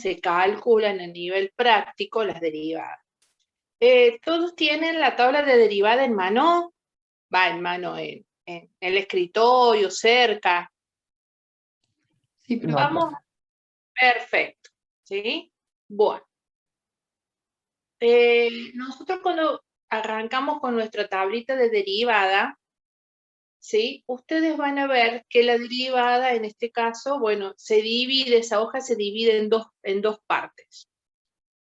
se calculan a nivel práctico las derivadas. ¿Todos tienen la tabla de derivada en mano? Va en mano, en el escritorio, cerca. Sí, Vamos, perfecto, ¿sí? Bueno. Nosotros cuando arrancamos con nuestra tablita de derivada, ¿sí? Ustedes van a ver que la derivada, en este caso, bueno, esa hoja se divide en dos partes,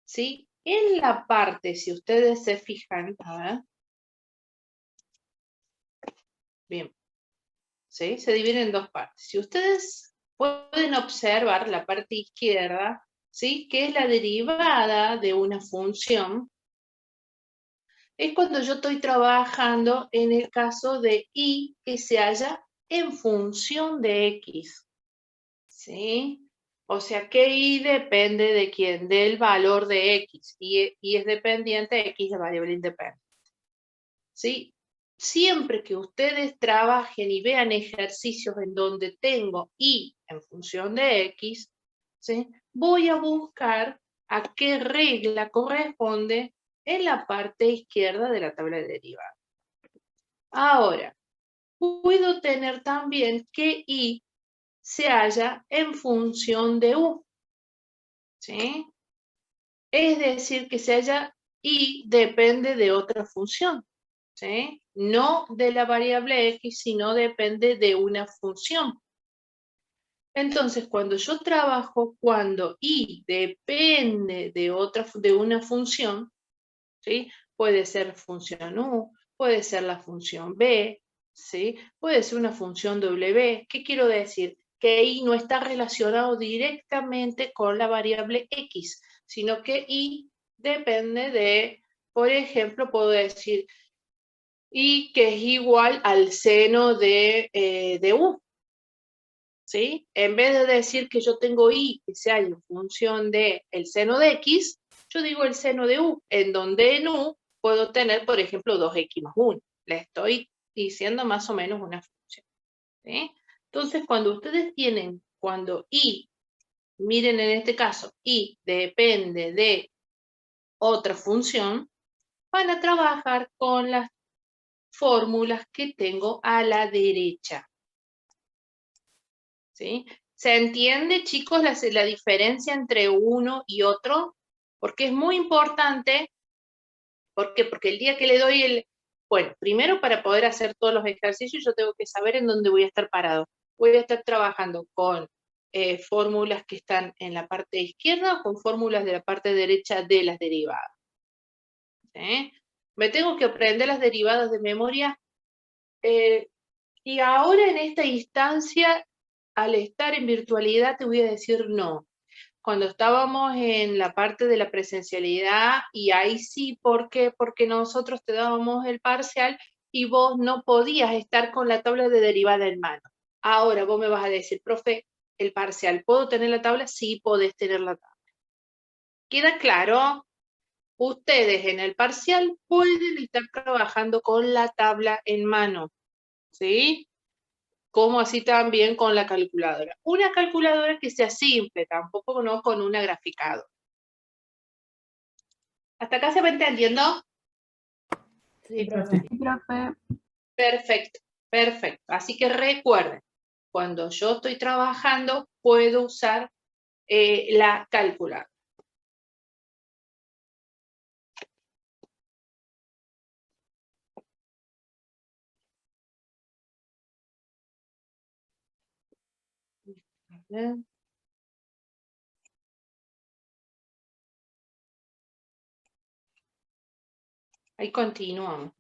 ¿sí? En la parte, si ustedes se fijan, bien, ¿sí? Se divide en dos partes. Si ustedes pueden observar la parte izquierda, ¿sí? Que es la derivada de una función, es cuando yo estoy trabajando en el caso de y que se halla en función de x, ¿sí? O sea que y depende de quién, del valor de x, y es dependiente de x de variable independiente, ¿sí? Siempre que ustedes trabajen y vean ejercicios en donde tengo y en función de x, ¿sí? Voy a buscar a qué regla corresponde en la parte izquierda de la tabla de derivadas. Ahora, puedo tener también que y se halla en función de u, ¿sí? Es decir, que se halla y depende de otra función, ¿sí? No de la variable x, sino depende de una función. Entonces, cuando yo trabajo, cuando y depende de una función, ¿sí? Puede ser función u, puede ser la función b, ¿sí? Puede ser una función w. ¿Qué quiero decir? Que y no está relacionado directamente con la variable x, sino que y depende de, por ejemplo, puedo decir y que es igual al seno de u, ¿sí? En vez de decir que yo tengo y que sea en función del seno de x, yo digo el seno de u, en donde en u puedo tener, por ejemplo, 2x más 1. Le estoy diciendo más o menos una función, ¿sí? Entonces, cuando y, miren en este caso, y depende de otra función, van a trabajar con las fórmulas que tengo a la derecha, ¿sí? ¿Se entiende, chicos, la diferencia entre uno y otro? Porque es muy importante. ¿Por qué? Porque el día que le doy bueno, primero para poder hacer todos los ejercicios yo tengo que saber en dónde voy a estar parado. Voy a estar trabajando con fórmulas que están en la parte izquierda o con fórmulas de la parte derecha de las derivadas, ¿sí? Me tengo que aprender las derivadas de memoria. Y ahora en esta instancia, al estar en virtualidad, te voy a decir no. Cuando estábamos en la parte de la presencialidad, y ahí sí, ¿por qué? Porque nosotros te dábamos el parcial y vos no podías estar con la tabla de derivada en mano. Ahora vos me vas a decir, profe, el parcial, ¿puedo tener la tabla? Sí, podés tener la tabla. ¿Queda claro? Ustedes en el parcial pueden estar trabajando con la tabla en mano, ¿sí? Como así también con la calculadora. Una calculadora que sea simple, tampoco no con una graficadora. ¿Hasta acá se va entendiendo? Sí, profe. Sí, profe. Perfecto, perfecto. Así que recuerden, cuando yo estoy trabajando, puedo usar la calculadora. Ahí continuamos.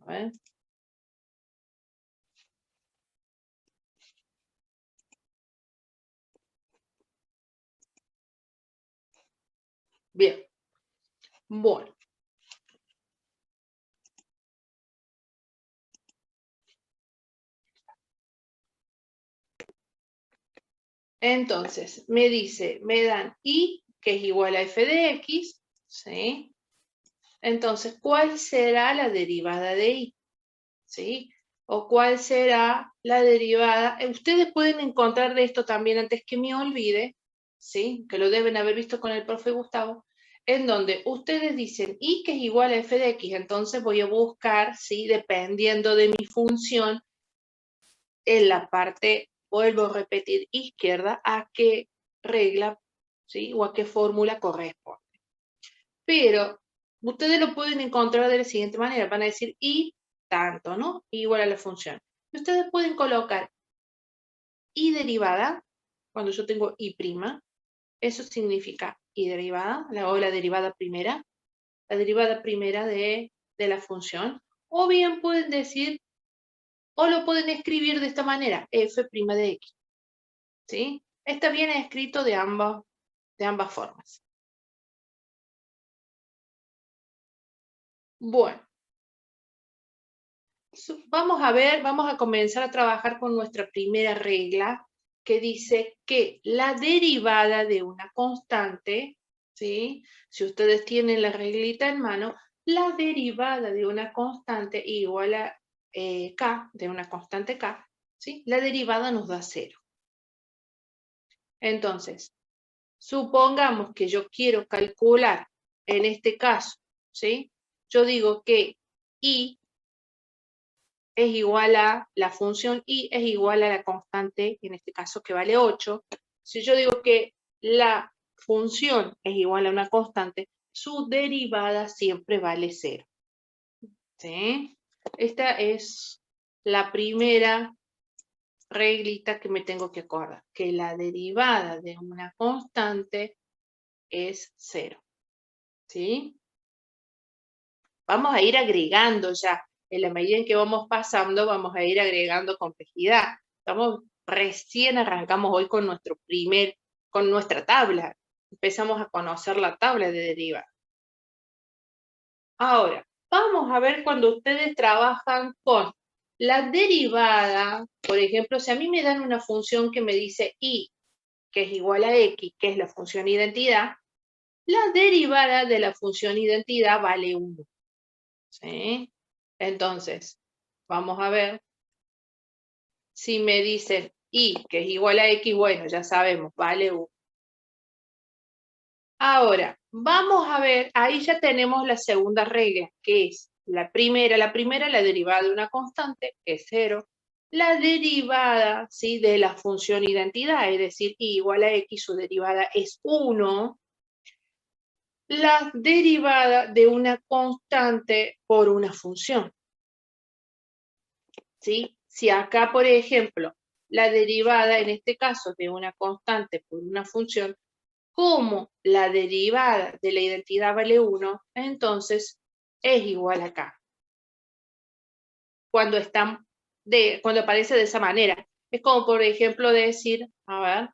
Bien. Bueno. Entonces, me dan y, que es igual a f de x, ¿sí? Entonces, ¿cuál será la derivada de y? ¿Sí? O cuál será la derivada. Ustedes pueden encontrar de esto también, antes que me olvide, ¿sí? Que lo deben haber visto con el profe Gustavo, en donde ustedes dicen y que es igual a f de x, entonces voy a buscar, ¿sí? Dependiendo de mi función, en la parte, vuelvo a repetir, izquierda, a qué regla, ¿sí? O a qué fórmula corresponde. Pero ustedes lo pueden encontrar de la siguiente manera, van a decir y tanto, ¿no? Igual a la función. Y ustedes pueden colocar y derivada, cuando yo tengo y prima, eso significa y derivada, o la derivada primera de la función, o bien pueden decir, o lo pueden escribir de esta manera, f' de x, ¿sí? Está bien escrito de ambas formas. Bueno, vamos a comenzar a trabajar con nuestra primera regla, que dice que la derivada de una constante, ¿sí? Si ustedes tienen la reglita en mano, la derivada de una constante igual a k, de una constante k, ¿sí? La derivada nos da 0. Entonces, supongamos que yo quiero calcular, en este caso, ¿sí? Yo digo que y es igual a la función y es igual a la constante, en este caso que vale 8. Si yo digo que la función es igual a una constante, su derivada siempre vale 0. ¿Sí? Esta es la primera reglita que me tengo que acordar, que la derivada de una constante es 0. ¿Sí? Vamos a ir agregando ya, en la medida en que vamos pasando, vamos a ir agregando complejidad. Recién arrancamos hoy con nuestra tabla. Empezamos a conocer la tabla de derivada. Ahora, vamos a ver cuando ustedes trabajan con la derivada. Por ejemplo, si a mí me dan una función que me dice y, que es igual a x, que es la función identidad, la derivada de la función identidad vale 1. ¿Sí? Entonces, vamos a ver si me dicen y, que es igual a x, bueno, ya sabemos, vale 1. Ahora, vamos a ver, ahí ya tenemos la segunda regla, que es la primera, la derivada de una constante, que es 0. La derivada, ¿sí? De la función identidad, es decir, y igual a x, su derivada es 1. La derivada de una constante por una función. ¿Sí? Si acá, por ejemplo, la derivada, en este caso, de una constante por una función, como la derivada de la identidad vale 1, entonces es igual acá. Cuando aparece de esa manera. Es como, por ejemplo, decir, a ver,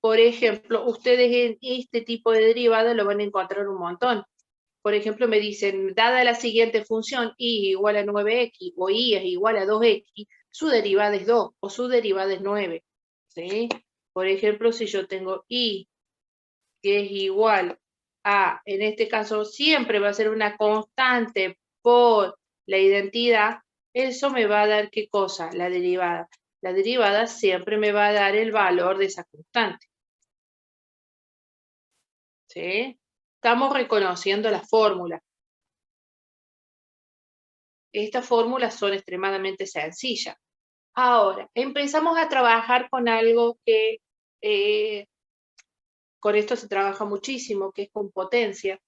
por ejemplo, ustedes en este tipo de derivada lo van a encontrar un montón. Por ejemplo, me dicen, dada la siguiente función, y igual a 9x, o y es igual a 2x, su derivada es 2, o su derivada es 9. ¿Sí? Por ejemplo, si yo tengo y, que es igual a, en este caso, siempre va a ser una constante por la identidad, eso me va a dar, ¿qué cosa? La derivada. La derivada siempre me va a dar el valor de esa constante. ¿Sí? Estamos reconociendo la fórmula. Estas fórmulas son extremadamente sencillas. Ahora, empezamos a trabajar con algo que con esto se trabaja muchísimo, que es con potencia,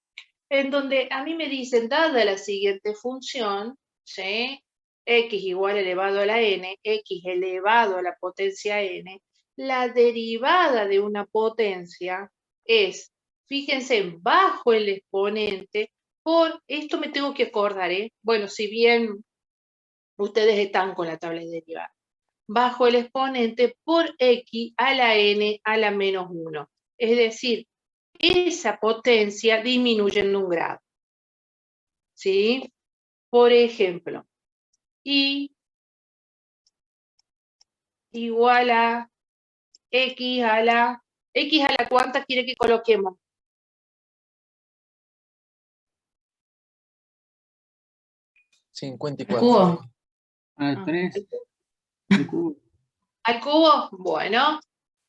en donde a mí me dicen, dada la siguiente función, ¿sí? X igual elevado a la n, x elevado a la potencia n, la derivada de una potencia es, fíjense, bajo el exponente, por esto me tengo que acordar, bueno, si bien ustedes están con la tabla de derivada, bajo el exponente por x a la n a la menos 1. Es decir, esa potencia disminuye en un grado. ¿Sí? Por ejemplo, y igual a x a la... ¿X a la cuánta quiere que coloquemos? ¿54? Cubo. Al 3. ¿Al cubo? Bueno,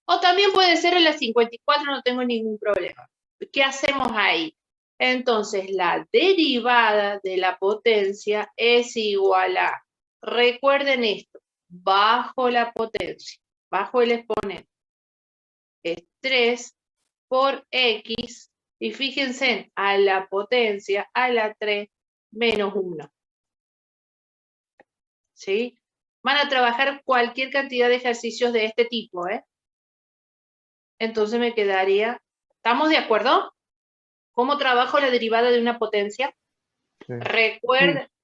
O también puede ser en la 54, no tengo ningún problema. ¿Qué hacemos ahí? Entonces, la derivada de la potencia es igual a, recuerden esto, bajo la potencia, bajo el exponente, es 3 por x, y fíjense, a la potencia, a la 3, menos 1. ¿Sí? Van a trabajar cualquier cantidad de ejercicios de este tipo, ¿eh? Entonces me quedaría, ¿estamos de acuerdo? ¿Cómo trabajo la derivada de una potencia? Sí.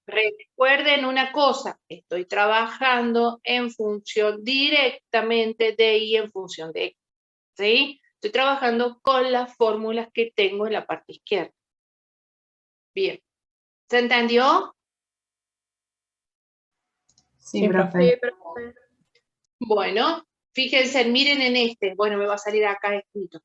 Recuerden una cosa, estoy trabajando en función directamente de y en función de x, ¿sí? Estoy trabajando con las fórmulas que tengo en la parte izquierda. Bien, ¿se entendió? Sí, profe. Bueno, fíjense, miren en este, bueno, me va a salir acá escrito.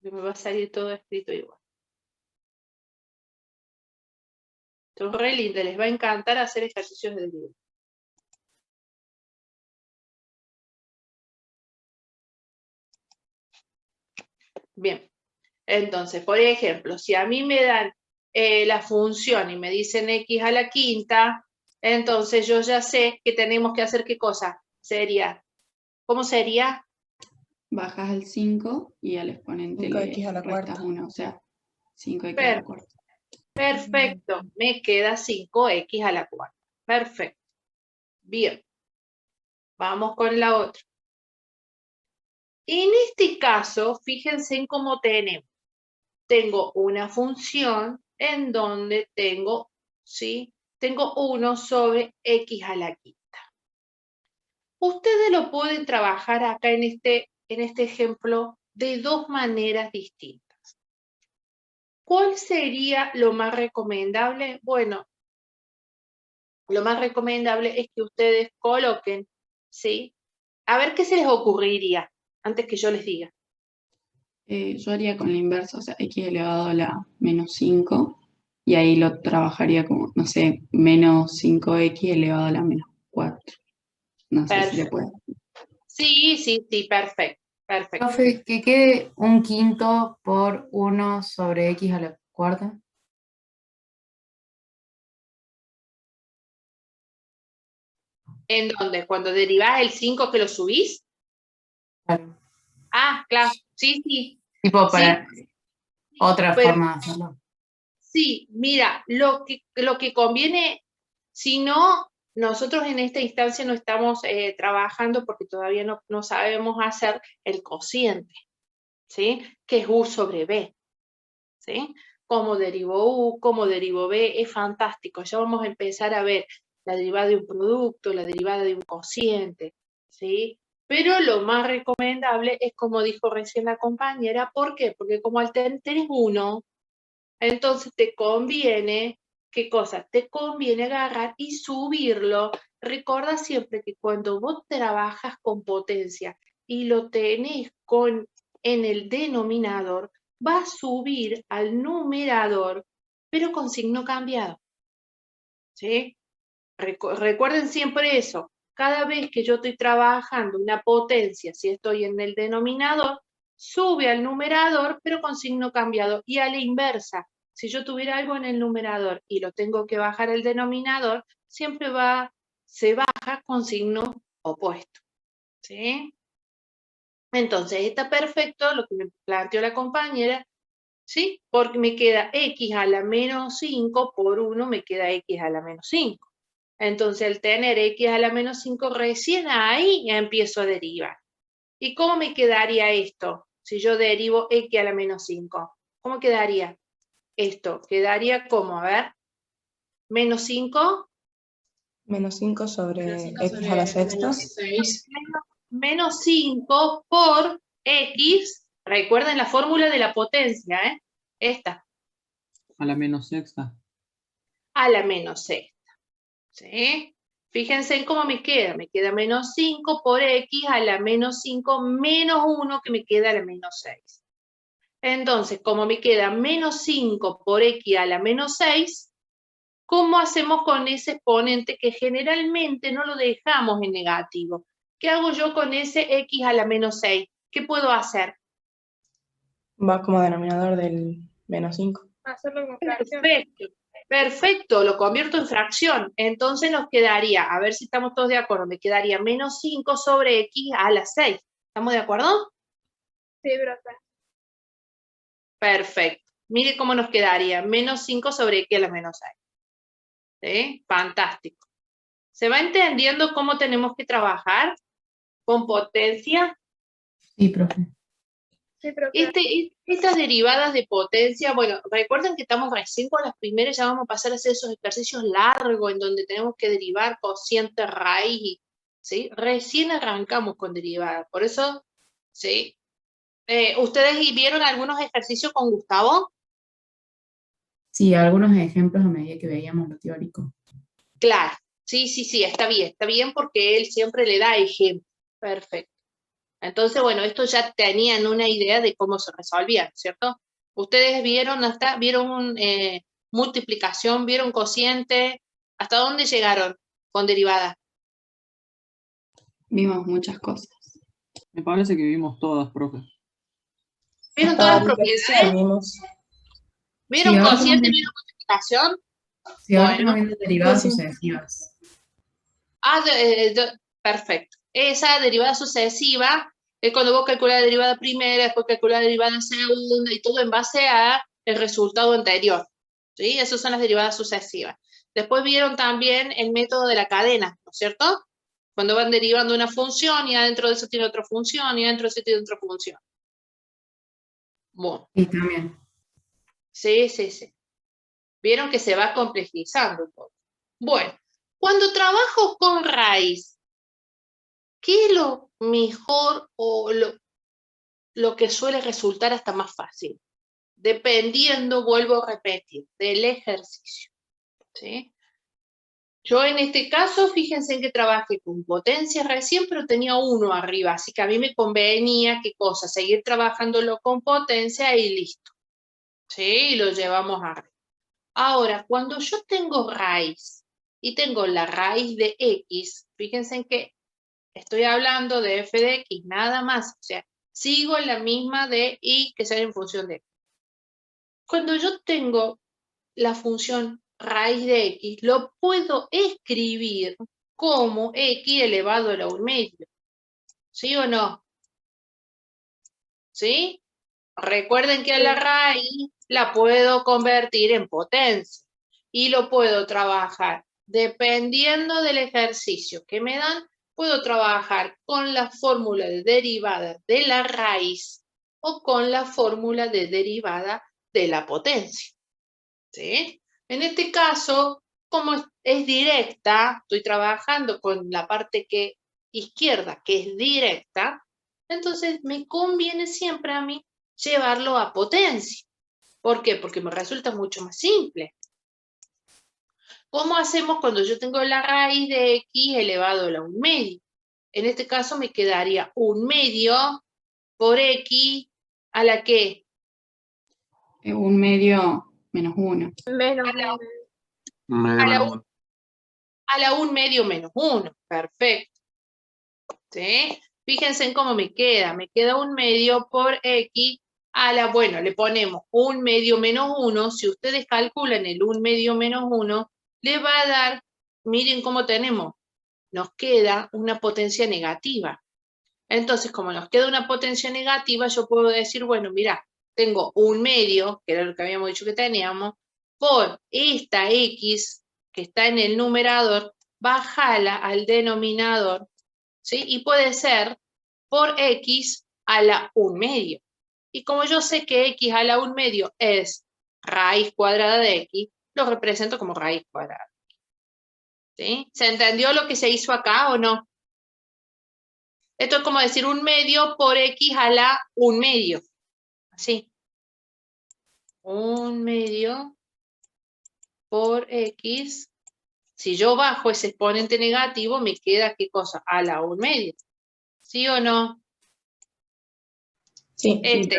Me va a salir todo escrito igual. Esto es re lindo, les va a encantar hacer ejercicios del libro. Bien, entonces, por ejemplo, si a mí me dan la función y me dicen x a la quinta, entonces yo ya sé que tenemos que hacer ¿qué cosa? Sería, ¿cómo sería? Bajas el 5 y al exponente 5x le a la restas cuarta. 1, o sea, 5x a la cuarta. Perfecto, me queda 5x a la cuarta. Perfecto. Bien, vamos con la otra. En este caso, fíjense en cómo tengo una función en donde tengo, ¿sí? Tengo 1 sobre x a la quinta. Ustedes lo pueden trabajar acá en este ejemplo de dos maneras distintas. ¿Cuál sería lo más recomendable? Bueno, lo más recomendable es que ustedes coloquen, ¿sí? A ver qué se les ocurriría antes que yo les diga. Yo haría con la inversa, o sea, x elevado a la menos 5, y ahí lo trabajaría como, no sé, menos 5x elevado a la menos 4. No sé si le puede. Sí, perfecto. Perfecto. Profe, que quede un quinto por 1 sobre x a la cuarta. ¿En dónde? ¿Cuando derivás el 5 que lo subís? Claro. Ah, claro. Sí. Tipo Sí, para otra pero forma de hacerlo. sí, mira, lo que conviene, si no, nosotros en esta instancia no estamos trabajando porque todavía no sabemos hacer el cociente, ¿sí? Que es U sobre B, ¿sí? Cómo derivó U, cómo derivó B, es fantástico. Ya vamos a empezar a ver la derivada de un producto, la derivada de un cociente, ¿sí? Pero lo más recomendable es como dijo recién la compañera, ¿por qué? Porque como al tener 1, entonces te conviene, ¿qué cosa? Te conviene agarrar y subirlo. Recuerda siempre que cuando vos trabajas con potencia y lo tenés en el denominador, va a subir al numerador, pero con signo cambiado. ¿Sí? Recuerden siempre eso. Cada vez que yo estoy trabajando una potencia, si estoy en el denominador, sube al numerador, pero con signo cambiado. Y a la inversa, si yo tuviera algo en el numerador y lo tengo que bajar al denominador, siempre se baja con signo opuesto. ¿Sí? Entonces, está perfecto lo que me planteó la compañera, ¿sí? Porque me queda x a la menos 5 por 1 me queda x a la menos 5. Entonces, al tener x a la menos 5, recién ahí empiezo a derivar. ¿Y cómo me quedaría esto? Si yo derivo x a la menos 5. ¿Cómo quedaría esto? Quedaría como, a ver, menos 5. Menos 5 sobre x a la sexta. Menos 5 por x. Recuerden la fórmula de la potencia, ¿eh? Esta. A la menos sexta. A la menos sexta. ¿Sí? Fíjense en cómo me queda. Me queda menos 5 por x a la menos 5 menos 1 que me queda a la menos 6. Entonces, como me queda menos 5 por x a la menos 6, ¿Cómo hacemos con ese exponente que generalmente no lo dejamos en negativo? ¿Qué hago yo con ese x a la menos 6? ¿Qué puedo hacer? Va como denominador del menos 5. Hacerlo con fracción. Perfecto, perfecto, lo convierto en fracción. Entonces nos quedaría, a ver si estamos todos de acuerdo, me quedaría menos 5 sobre x a la 6. ¿Estamos de acuerdo? Sí, profe. Perfecto. Mire cómo nos quedaría, menos 5 sobre x a la menos 6. ¿Sí? Fantástico. ¿Se va entendiendo cómo tenemos que trabajar con potencia? Sí, profe. Sí, profe. Estas derivadas de potencia, bueno, recuerden que estamos recién con las primeras, ya vamos a pasar a hacer esos ejercicios largos en donde tenemos que derivar cociente, raíz, ¿sí? Recién arrancamos con derivadas, por eso, ¿sí? ¿Ustedes vieron algunos ejercicios con Gustavo? Sí, algunos ejemplos a medida que veíamos lo teórico. Claro, sí, está bien porque él siempre le da ejemplos. Perfecto. Entonces, bueno, esto ya tenían una idea de cómo se resolvían, ¿cierto? Ustedes vieron multiplicación, vieron cociente, ¿hasta dónde llegaron con derivada? Vimos muchas cosas. Me parece que vimos todas, profe. ¿Vieron todas las propiedades? ¿Vieron Sí, ahora cociente, estamos vieron multiplicación? Sí, ahora Bueno. estamos viendo derivadas Sí. sucesivas. Perfecto. Esa derivada sucesiva es cuando vos calculás la derivada primera, después calculás la derivada segunda y todo en base a el resultado anterior. ¿Sí? Esas son las derivadas sucesivas. Después vieron también el método de la cadena, ¿no es cierto? Cuando van derivando una función y adentro de eso tiene otra función y adentro de eso tiene otra función. Bueno. Sí, también. Sí. Vieron que se va complejizando un poco. Bueno, cuando trabajo con raíz, ¿qué es lo mejor o lo que suele resultar hasta más fácil? Dependiendo, vuelvo a repetir, del ejercicio. ¿Sí? Yo en este caso, fíjense en que trabajé con potencia recién, pero tenía 1 arriba, así que a mí me convenía, ¿qué cosa? Seguir trabajándolo con potencia y listo. ¿Sí? Y lo llevamos arriba. Ahora, cuando yo tengo raíz y tengo la raíz de x, fíjense en que estoy hablando de f de x, nada más. O sea, sigo en la misma de y que sea en función de x. Cuando yo tengo la función raíz de x, lo puedo escribir como x elevado a la 1/2. ¿Sí o no? ¿Sí? Recuerden que a la raíz la puedo convertir en potencia y lo puedo trabajar dependiendo del ejercicio que me dan. Puedo trabajar con la fórmula de derivada de la raíz o con la fórmula de derivada de la potencia. ¿Sí? En este caso, como es directa, estoy trabajando con la parte izquierda que es directa, entonces me conviene siempre a mí llevarlo a potencia. ¿Por qué? Porque me resulta mucho más simple. ¿Cómo hacemos cuando yo tengo la raíz de x elevado a la 1/2? En este caso me quedaría 1/2 por x a la ¿qué? 1/2 menos 1. Menos A la 1/2 menos 1. Perfecto. ¿Sí? Fíjense en cómo me queda. Me queda 1/2 por x a la, bueno, le ponemos 1/2 menos 1. Si ustedes calculan el 1/2 menos 1, le va a dar, miren cómo tenemos, nos queda una potencia negativa. Entonces, como nos queda una potencia negativa, yo puedo decir, bueno, mira, tengo 1/2, que era lo que habíamos dicho que teníamos, por esta x que está en el numerador, bájala al denominador, ¿sí? Y puede ser por x a la 1/2. Y como yo sé que x a la 1/2 es raíz cuadrada de x, lo represento como raíz cuadrada. ¿Sí? ¿Se entendió lo que se hizo acá o no? Esto es como decir 1/2 por x a la 1/2. Así. 1/2 por x. Si yo bajo ese exponente negativo, me queda ¿qué cosa? A la 1/2. ¿Sí o no? Sí. Este.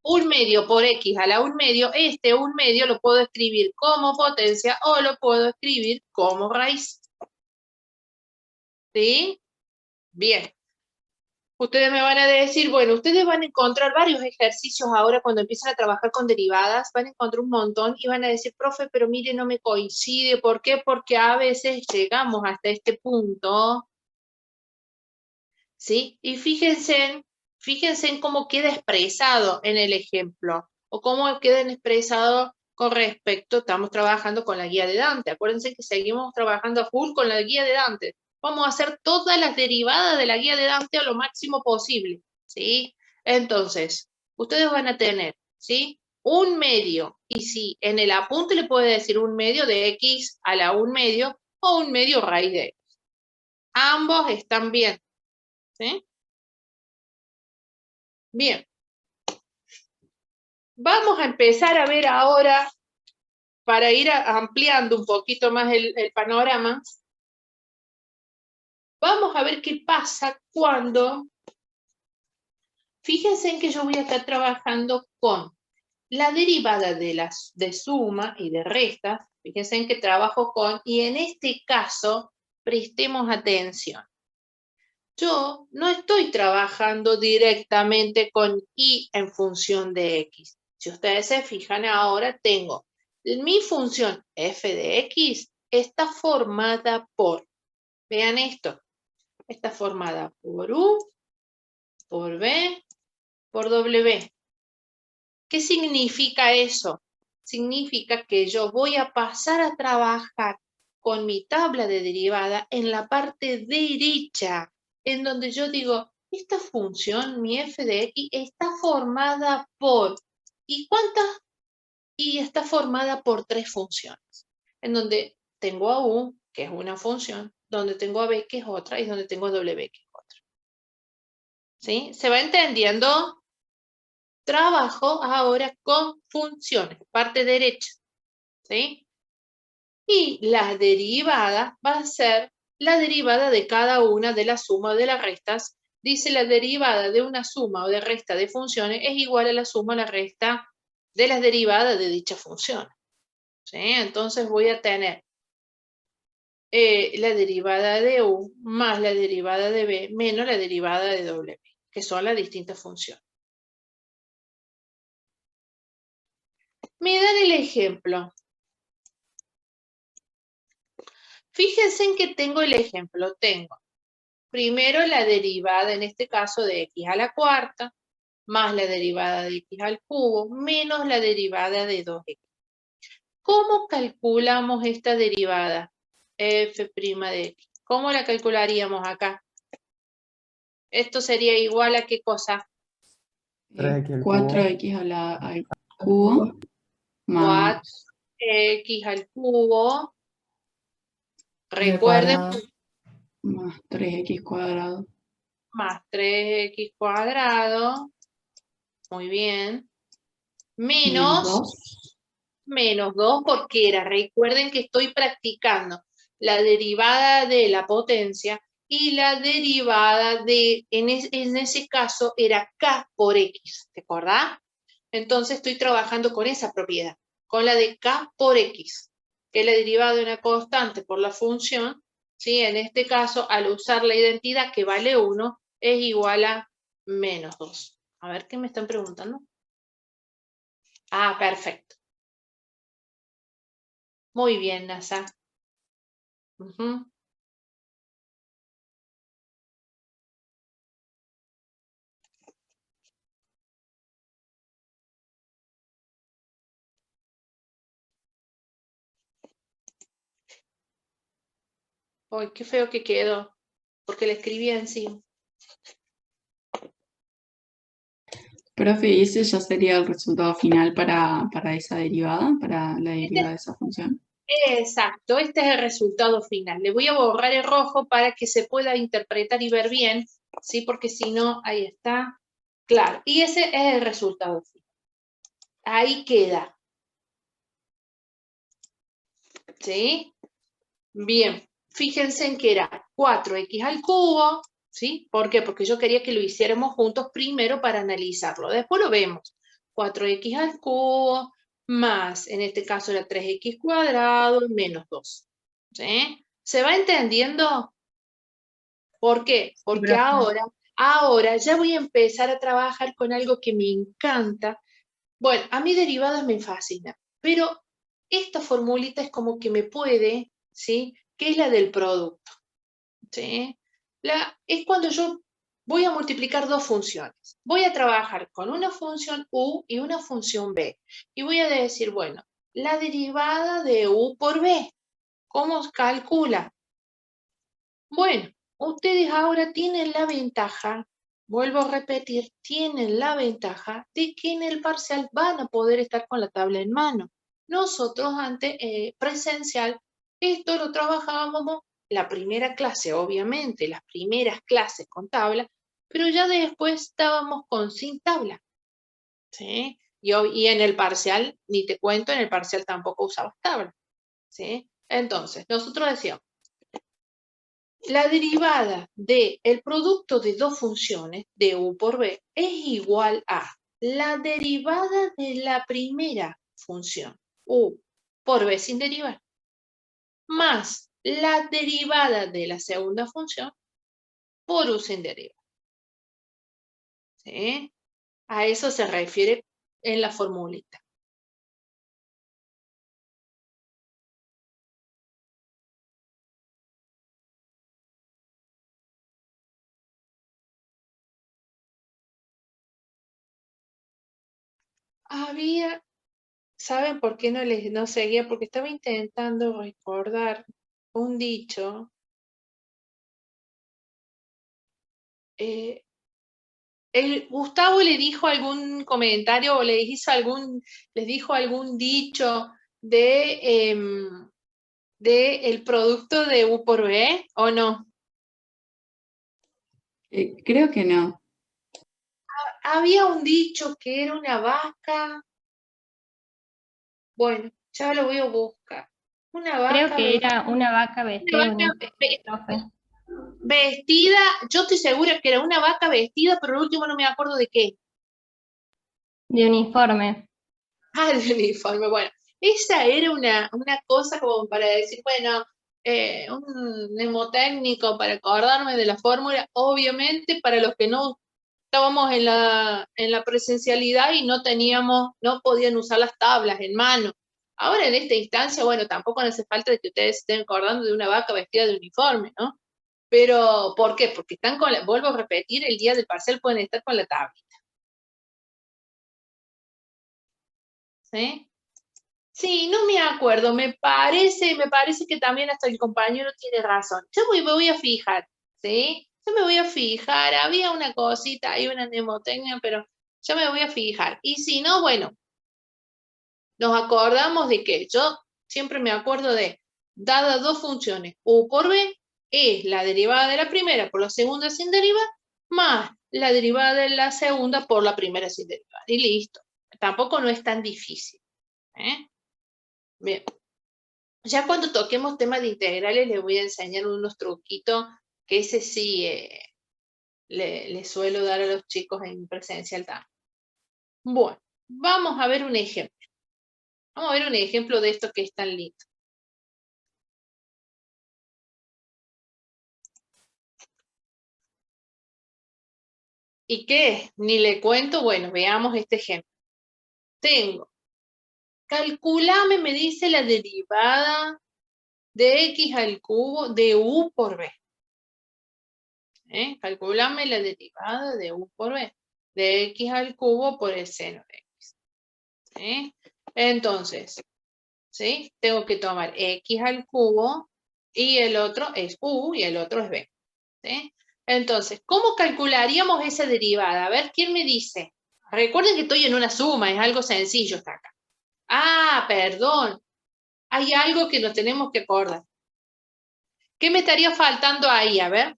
1 medio por x a la 1 medio, este 1 medio lo puedo escribir como potencia o lo puedo escribir como raíz. ¿Sí? Bien. Ustedes me van a decir, bueno, ustedes van a encontrar varios ejercicios ahora cuando empiezan a trabajar con derivadas, van a encontrar un montón y van a decir, profe, pero mire, no me coincide. ¿Por qué? Porque a veces llegamos hasta este punto, ¿sí? Y fíjense en cómo queda expresado en el ejemplo, o cómo queda expresado con respecto, estamos trabajando con la guía de Dante. Acuérdense que seguimos trabajando a full con la guía de Dante. Vamos a hacer todas las derivadas de la guía de Dante a lo máximo posible, ¿sí? Entonces, ustedes van a tener, ¿sí? 1 medio, y si en el apunte le puede decir 1 medio de x a la 1 medio, o 1 medio raíz de x. Ambos están bien, ¿sí? Bien. Vamos a empezar a ver ahora, para ir ampliando un poquito más el panorama, vamos a ver qué pasa cuando, fíjense en que yo voy a estar trabajando con la derivada de suma y de restas, fíjense en que trabajo con, y en este caso, prestemos atención. Yo no estoy trabajando directamente con y en función de x. Si ustedes se fijan ahora, tengo mi función f de x está formada por, vean esto, está formada por u, por b, por w. ¿Qué significa eso? Significa que yo voy a pasar a trabajar con mi tabla de derivada en la parte derecha, en donde yo digo, esta función, mi f de x, está formada por, ¿y cuántas? Y está formada por 3 funciones, en donde tengo a u, que es una función, donde tengo a b, que es otra, y donde tengo a w, que es otra. ¿Sí? ¿Se va entendiendo? Trabajo ahora con funciones, parte derecha, ¿sí? Y la derivada va a ser la derivada de cada una de la suma o de las restas. Dice la derivada de una suma o de resta de funciones es igual a la suma o la resta de las derivadas de dicha función. ¿Sí? Entonces voy a tener la derivada de u más la derivada de b menos la derivada de w, que son las distintas funciones. Me dan el ejemplo. Fíjense en que tengo el ejemplo. Tengo primero la derivada, en este caso, de x a la cuarta, más la derivada de x al cubo, menos la derivada de 2x. ¿Cómo calculamos esta derivada? F' de x. ¿Cómo la calcularíamos acá? Esto sería igual a ¿qué cosa? 4x al cubo más 4x al cubo. B Recuerden, cuadrado. más 3x cuadrado. más 3x cuadrado. Muy bien. Menos 2 porque era, recuerden que estoy practicando la derivada de la potencia y la derivada de, en ese caso era k por x, ¿te acordás? Entonces estoy trabajando con esa propiedad, con la de k por x, que es la derivada de una constante por la función, ¿sí? En este caso, al usar la identidad que vale 1, es igual a menos 2. A ver, ¿qué me están preguntando? Ah, perfecto. Muy bien, Nasa. Ay, qué feo que quedó, porque le escribí encima. Profe, ¿y ese ya sería el resultado final para esa derivada, para la derivada de esa función? Exacto, este es el resultado final. Le voy a borrar el rojo para que se pueda interpretar y ver bien, ¿sí? Porque si no, ahí está. Claro, y ese es el resultado final. Ahí queda. ¿Sí? Bien, fíjense en que era 4x al cubo, ¿sí? ¿Por qué? Porque yo quería que lo hiciéramos juntos primero para analizarlo. Después lo vemos. 4x al cubo, más, en este caso era 3x cuadrado, menos 2. ¿Sí? ¿Se va entendiendo? ¿Por qué? Porque profe. ahora ya voy a empezar a trabajar con algo que me encanta. Bueno, a mí derivadas me fascina, pero esta formulita es como que me puede, ¿sí? Que es la del producto, ¿sí? Es cuando yo voy a multiplicar dos funciones. Voy a trabajar con una función u y una función b. Y voy a decir, bueno, la derivada de u por b, ¿cómo se calcula? Bueno, ustedes ahora tienen la ventaja, vuelvo a repetir, tienen la ventaja de que en el parcial van a poder estar con la tabla en mano. Nosotros presencial, esto lo trabajábamos la primera clase, obviamente, las primeras clases con tabla, pero ya después estábamos con sin tabla, ¿sí? Y en el parcial, ni te cuento, en el parcial tampoco usabas tabla, ¿sí? Entonces, nosotros decíamos, la derivada del producto de dos funciones, de u por b, es igual a la derivada de la primera función, u por b sin derivar, más la derivada de la segunda función por u sin derivar. ¿Sí? A eso se refiere en la formulita. ¿Saben por qué no seguía? Porque estaba intentando recordar un dicho. Gustavo le dijo algún comentario o les dijo algún dicho de el producto de U por B, ¿o no? Creo que no. Había un dicho que era una vaca. Bueno, ya lo voy a buscar. Una Creo vaca que era una vaca vestida de una uniforme, vaca profe. vestida, yo estoy segura que era una vaca vestida, pero el último no me acuerdo de qué. De uniforme. Ah, el uniforme, bueno. Esa era una cosa como para decir, bueno, un mnemotécnico para acordarme de la fórmula, obviamente para los que no estábamos en la presencialidad y no podían usar las tablas en mano. Ahora en esta instancia, bueno, tampoco no hace falta de que ustedes estén acordando de una vaca vestida de uniforme, ¿no? Pero, ¿por qué? Porque están vuelvo a repetir, el día del parcial pueden estar con la tablita. ¿Sí? Sí, no me acuerdo, me parece que también hasta el compañero tiene razón. Yo me voy a fijar, ¿sí? Yo me voy a fijar, había una cosita, hay una mnemotecnia, pero yo me voy a fijar. Y si no, bueno, nos acordamos de que yo siempre me acuerdo de, dadas dos funciones, u por b, es la derivada de la primera por la segunda sin derivar, más la derivada de la segunda por la primera sin derivar. Y listo. Tampoco no es tan difícil, ¿eh? Bien. Ya cuando toquemos temas de integrales les voy a enseñar unos truquitos que ese sí le suelo dar a los chicos en presencial también. Bueno, vamos a ver un ejemplo. Vamos a ver un ejemplo de esto que es tan lindo. ¿Y qué? Ni le cuento. Bueno, veamos este ejemplo. Calculame, me dice la derivada de x al cubo de u por b. Calculame la derivada de u por b, de x al cubo por el seno de x. ¿Sí? Entonces, ¿sí? Tengo que tomar x al cubo y el otro es u y el otro es b. ¿Sí? Entonces, ¿cómo calcularíamos esa derivada? A ver, ¿quién me dice? Recuerden que estoy en una suma, es algo sencillo hasta acá. Ah, perdón. Hay algo que nos tenemos que acordar. ¿Qué me estaría faltando ahí? A ver.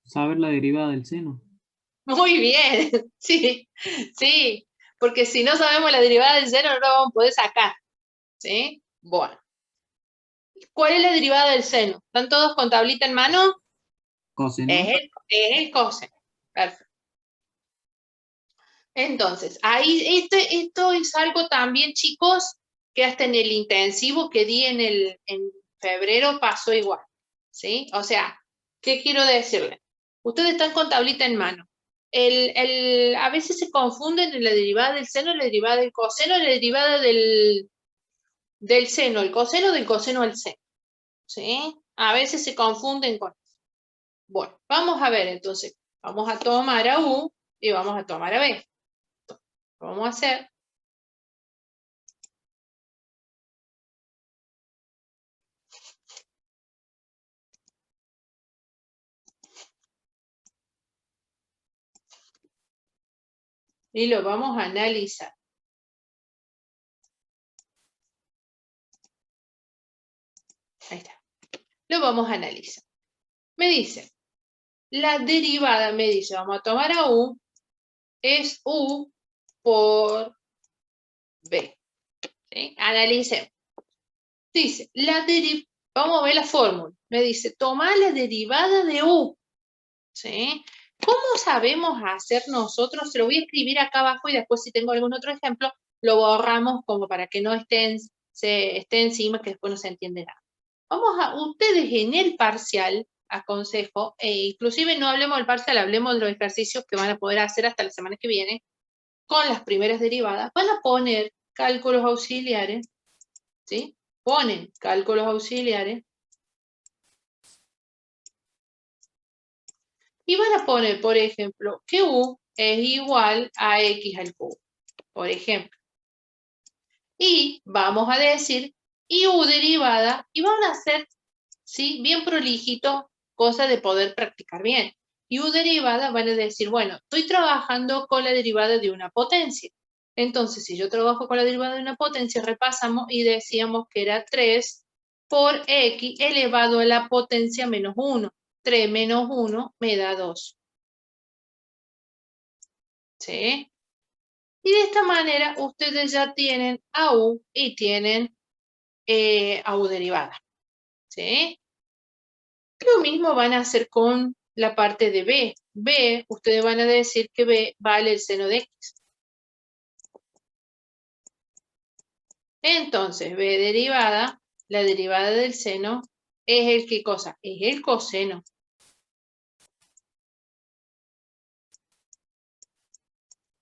Saber la derivada del seno. Muy bien, sí, sí, porque si no sabemos la derivada del seno no lo vamos a poder sacar, ¿sí? Bueno, ¿cuál es la derivada del seno? ¿Están todos con tablita en mano? Coseno. Es el coseno, perfecto. Entonces, ahí esto es algo también, chicos, que hasta en el intensivo que di en febrero pasó igual, ¿sí? O sea, ¿qué quiero decirle? Ustedes están con tablita en mano. A veces se confunden en la derivada del seno, la derivada del coseno, la derivada del seno, el coseno del coseno al seno, ¿sí? A veces se confunden con eso. Bueno, vamos a ver entonces. Vamos a tomar a U y vamos a tomar a B. Vamos a hacer. Y lo vamos a analizar. Ahí está. Lo vamos a analizar. Me dice, la derivada, me dice, vamos a tomar a U, es U por B. ¿Sí? Analicemos. Dice, vamos a ver la fórmula. Me dice, toma la derivada de U. ¿Sí? ¿Cómo sabemos hacer nosotros? Se lo voy a escribir acá abajo y después si tengo algún otro ejemplo, lo borramos como para que no esté encima, que después no se entiende nada. Ustedes en el parcial, aconsejo, inclusive no hablemos del parcial, hablemos de los ejercicios que van a poder hacer hasta la semana que viene, con las primeras derivadas, van a poner cálculos auxiliares, ¿sí? Ponen cálculos auxiliares, y van a poner, por ejemplo, que U es igual a X al cubo, por ejemplo. Y vamos a decir, y U derivada, y van a hacer, ¿sí? Bien prolijito, cosa de poder practicar bien. Y U derivada van a decir, bueno, estoy trabajando con la derivada de una potencia. Entonces, si yo trabajo con la derivada de una potencia, repasamos y decíamos que era 3 por X elevado a la potencia menos 1. 3 menos 1 me da 2. ¿Sí? Y de esta manera ustedes ya tienen a U y tienen a U derivada. ¿Sí? Lo mismo van a hacer con la parte de B. B, ustedes van a decir que B vale el seno de X. Entonces, B derivada, la derivada del seno, es el ¿qué cosa? Es el coseno.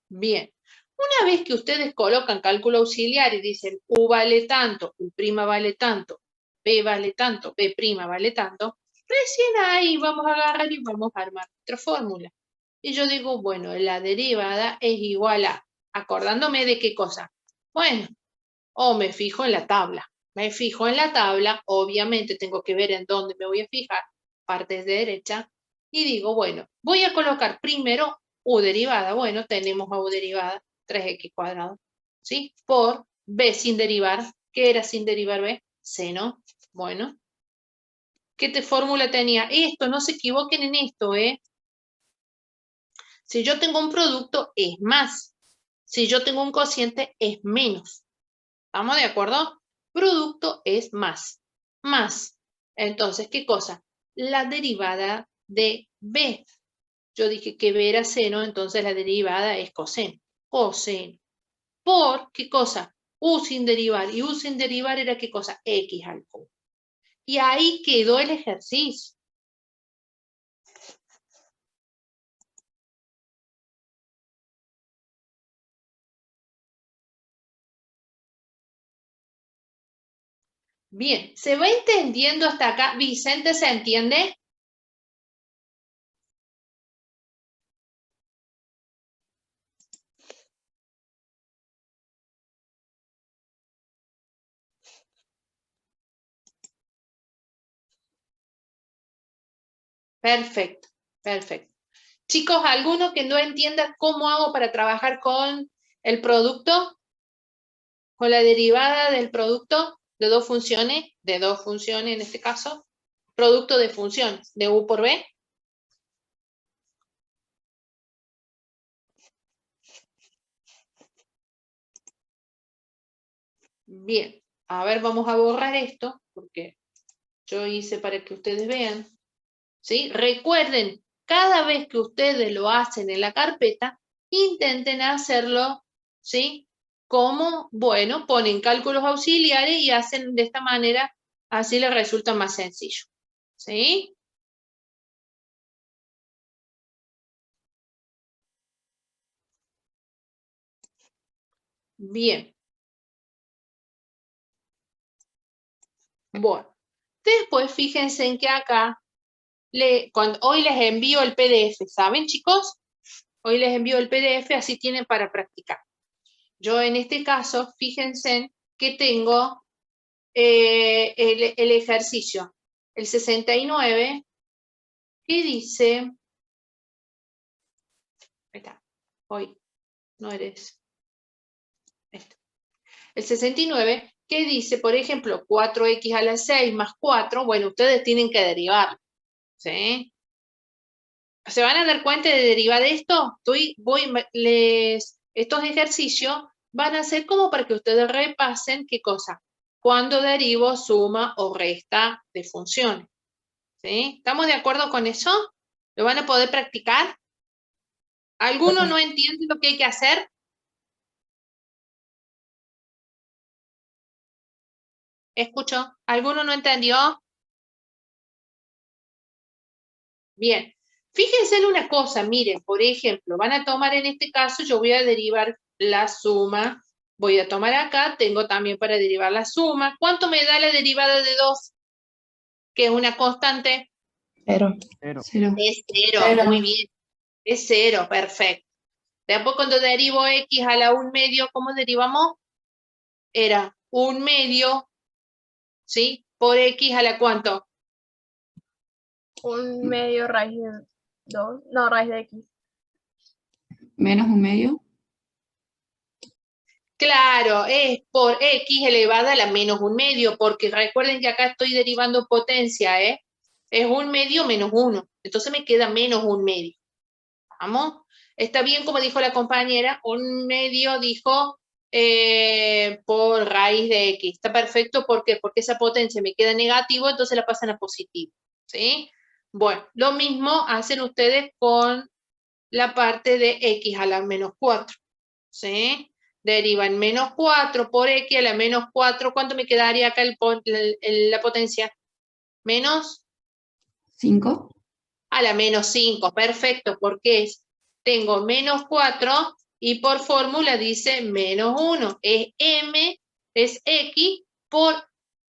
Bien. Una vez que ustedes colocan cálculo auxiliar y dicen U vale tanto, U' vale tanto, B vale tanto, B' vale tanto, recién ahí vamos a agarrar y vamos a armar nuestra fórmula. Y yo digo, bueno, la derivada es igual a, acordándome de qué cosa. Bueno, me fijo en la tabla. Me fijo en la tabla, obviamente tengo que ver en dónde me voy a fijar, partes de derecha, y digo, bueno, voy a colocar primero U derivada. Bueno, tenemos a U derivada, 3x cuadrado, ¿sí? Por B sin derivar. ¿Qué era sin derivar B? Seno. Bueno. ¿Qué fórmula tenía? Esto, no se equivoquen en esto, ¿eh? Si yo tengo un producto, es más. Si yo tengo un cociente, es menos. ¿Estamos de acuerdo? Producto es más. Más. Entonces, ¿qué cosa? La derivada de B. Yo dije que B era seno, entonces la derivada es coseno. Coseno. ¿Por qué cosa? U sin derivar. Y U sin derivar era ¿qué cosa? X al cubo. Y ahí quedó el ejercicio. Bien, ¿se va entendiendo hasta acá? Vicente, ¿se entiende? Perfecto, perfecto. Chicos, ¿alguno que no entienda cómo hago para trabajar con el producto? ¿Con la derivada del producto de dos funciones en este caso? Producto de funciones, de U por B. Bien, a ver, vamos a borrar esto, porque yo hice para que ustedes vean. ¿Sí? Recuerden, cada vez que ustedes lo hacen en la carpeta, intenten hacerlo, ¿sí? Como, bueno, ponen cálculos auxiliares y hacen de esta manera, así les resulta más sencillo, ¿sí? Bien. Bueno, después fíjense en que acá, hoy les envío el PDF, ¿saben, chicos? Hoy les envío el PDF, así tienen para practicar. Yo en este caso, fíjense que tengo el ejercicio, el 69, que dice, ahí está, hoy no eres, esto. El 69, que dice, por ejemplo, 4x a la 6 más 4, bueno, ustedes tienen que derivar, ¿sí? ¿Se van a dar cuenta de derivar esto? Estos ejercicios van a ser como para que ustedes repasen qué cosa. Cuando derivo, suma o resta de funciones. ¿Sí? ¿Estamos de acuerdo con eso? ¿Lo van a poder practicar? ¿Alguno no entiende lo que hay que hacer? ¿Escucho? ¿Alguno no entendió? Bien. Fíjense en una cosa, miren, por ejemplo, van a tomar en este caso, yo voy a derivar la suma, voy a tomar acá, tengo también para derivar la suma. ¿Cuánto me da la derivada de 2? Que es una constante. 0. Cero. Es 0, muy bien. Es 0, perfecto. Después cuando derivo x a la 1/2, ¿cómo derivamos? Era 1/2, ¿sí? Por x a la ¿cuánto? 1/2 raíz de 2, no, raíz de x. Menos 1/2. Claro, es por x elevada a la menos 1/2, porque recuerden que acá estoy derivando potencia, ¿eh? Es 1/2 menos 1, entonces me queda menos 1/2. ¿Vamos? Está bien como dijo la compañera, 1/2 dijo por raíz de x. Está perfecto, ¿por qué? Porque esa potencia me queda negativo, entonces la pasan a positivo, ¿sí? Bueno, lo mismo hacen ustedes con la parte de x a la menos 4, ¿sí? Derivan menos 4 por x a la menos 4. ¿Cuánto me quedaría acá la potencia? Menos 5. a la menos 5. Perfecto, porque tengo menos 4 y por fórmula dice menos 1. Es m, es x por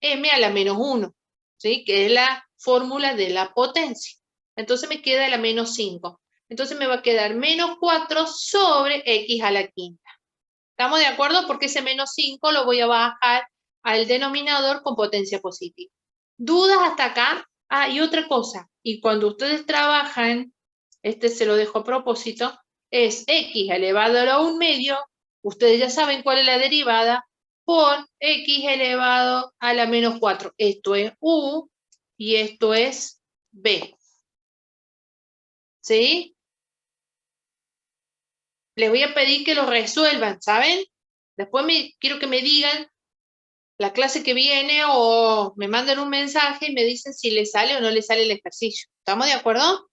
m a la menos 1, ¿sí? Que es la fórmula de la potencia. Entonces me queda la menos 5. Entonces me va a quedar menos 4 sobre x a la quinta. ¿Estamos de acuerdo? Porque ese menos 5 lo voy a bajar al denominador con potencia positiva. ¿Dudas hasta acá? Ah, y otra cosa. Y cuando ustedes trabajan, este se lo dejo a propósito, es x elevado a la 1/2. Ustedes ya saben cuál es la derivada por x elevado a la menos 4. Esto es u y esto es b. ¿Sí? Les voy a pedir que lo resuelvan, ¿saben? Después quiero que me digan la clase que viene o me mandan un mensaje y me dicen si les sale o no les sale el ejercicio. ¿Estamos de acuerdo?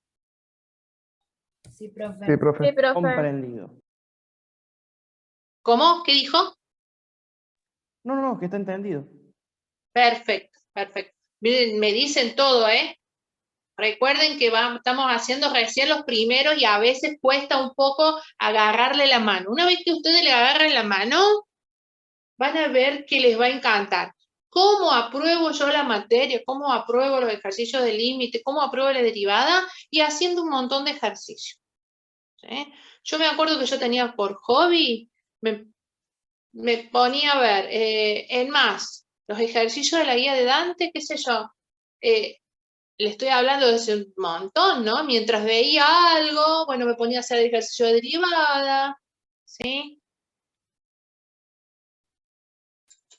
Sí, profe. Sí, profe. Sí, profe. Comprendido. ¿Cómo? ¿Qué dijo? No, que está entendido. Perfecto, perfecto. Miren, me dicen todo, ¿eh? Recuerden que estamos haciendo recién los primeros y a veces cuesta un poco agarrarle la mano. Una vez que ustedes le agarren la mano, van a ver que les va a encantar. ¿Cómo apruebo yo la materia? ¿Cómo apruebo los ejercicios de límite? ¿Cómo apruebo la derivada? Y haciendo un montón de ejercicios. ¿Sí? Yo me acuerdo que yo tenía por hobby, me ponía a ver, en más, los ejercicios de la guía de Dante, qué sé yo, le estoy hablando de ese montón, ¿no? Mientras veía algo, bueno, me ponía a hacer el ejercicio de derivada, ¿sí?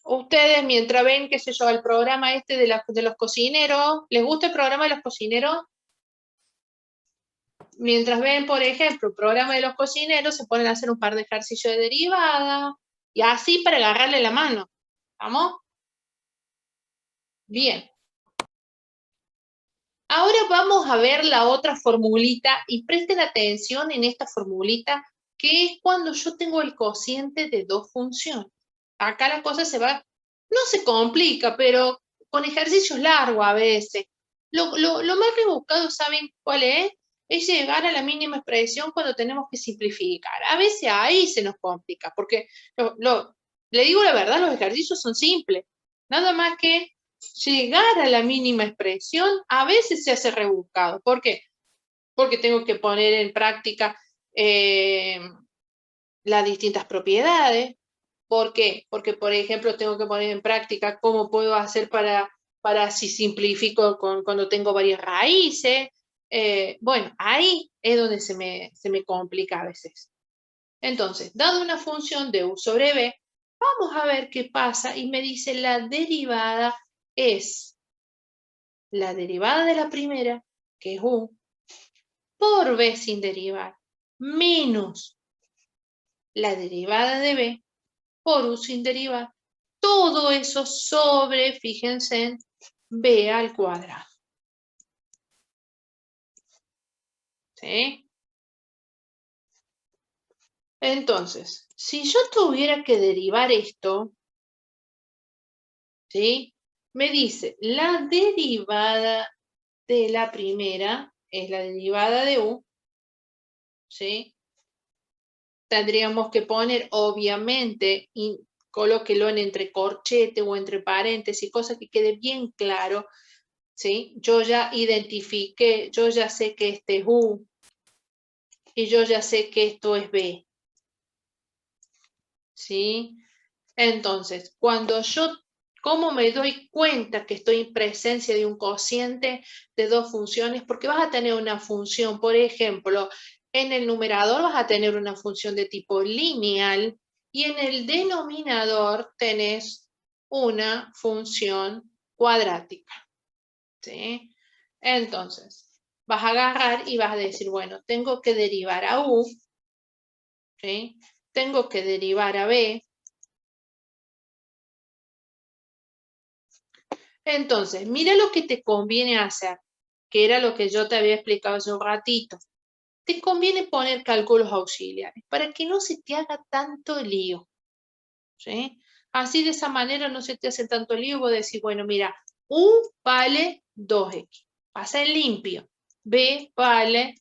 Ustedes, mientras ven, qué sé yo, el programa este de los cocineros, ¿les gusta el programa de los cocineros? Mientras ven, por ejemplo, el programa de los cocineros, se ponen a hacer un par de ejercicios de derivada, y así para agarrarle la mano. ¿Vamos? Bien. Ahora vamos a ver la otra formulita, y presten atención en esta formulita, que es cuando yo tengo el cociente de dos funciones. Acá la cosa no se complica, pero con ejercicios largos a veces. Lo más rebuscado, ¿saben cuál es? Es llegar a la mínima expresión cuando tenemos que simplificar. A veces ahí se nos complica, porque le digo la verdad, los ejercicios son simples. Nada más que llegar a la mínima expresión a veces se hace rebuscado. ¿Por qué? Porque tengo que poner en práctica las distintas propiedades. ¿Por qué? Porque, por ejemplo, tengo que poner en práctica cómo puedo hacer para si simplifico cuando tengo varias raíces. Bueno, ahí es donde se me complica a veces. Entonces, dado una función de u sobre b, vamos a ver qué pasa y me dice la derivada es la derivada de la primera, que es u, por b sin derivar, menos la derivada de b por u sin derivar. Todo eso sobre, fíjense, en b al cuadrado. ¿Sí? Entonces, si yo tuviera que derivar esto, ¿sí? Me dice, la derivada de la primera es la derivada de u, ¿sí? Tendríamos que poner, obviamente, colóquelo en entre corchete o entre paréntesis, cosa que quede bien claro, ¿sí? Yo ya identifiqué, yo ya sé que este es u y yo ya sé que esto es b, ¿sí? Entonces, ¿cómo me doy cuenta que estoy en presencia de un cociente de dos funciones? Porque vas a tener una función, por ejemplo, en el numerador vas a tener una función de tipo lineal y en el denominador tenés una función cuadrática, ¿sí? Entonces, vas a agarrar y vas a decir, bueno, tengo que derivar a u, ¿sí? Tengo que derivar a b. Entonces, mira lo que te conviene hacer, que era lo que yo te había explicado hace un ratito. Te conviene poner cálculos auxiliares para que no se te haga tanto lío, ¿sí? Así de esa manera no se te hace tanto lío. Vos decís, bueno, mira, u vale 2x, pasa en limpio. B vale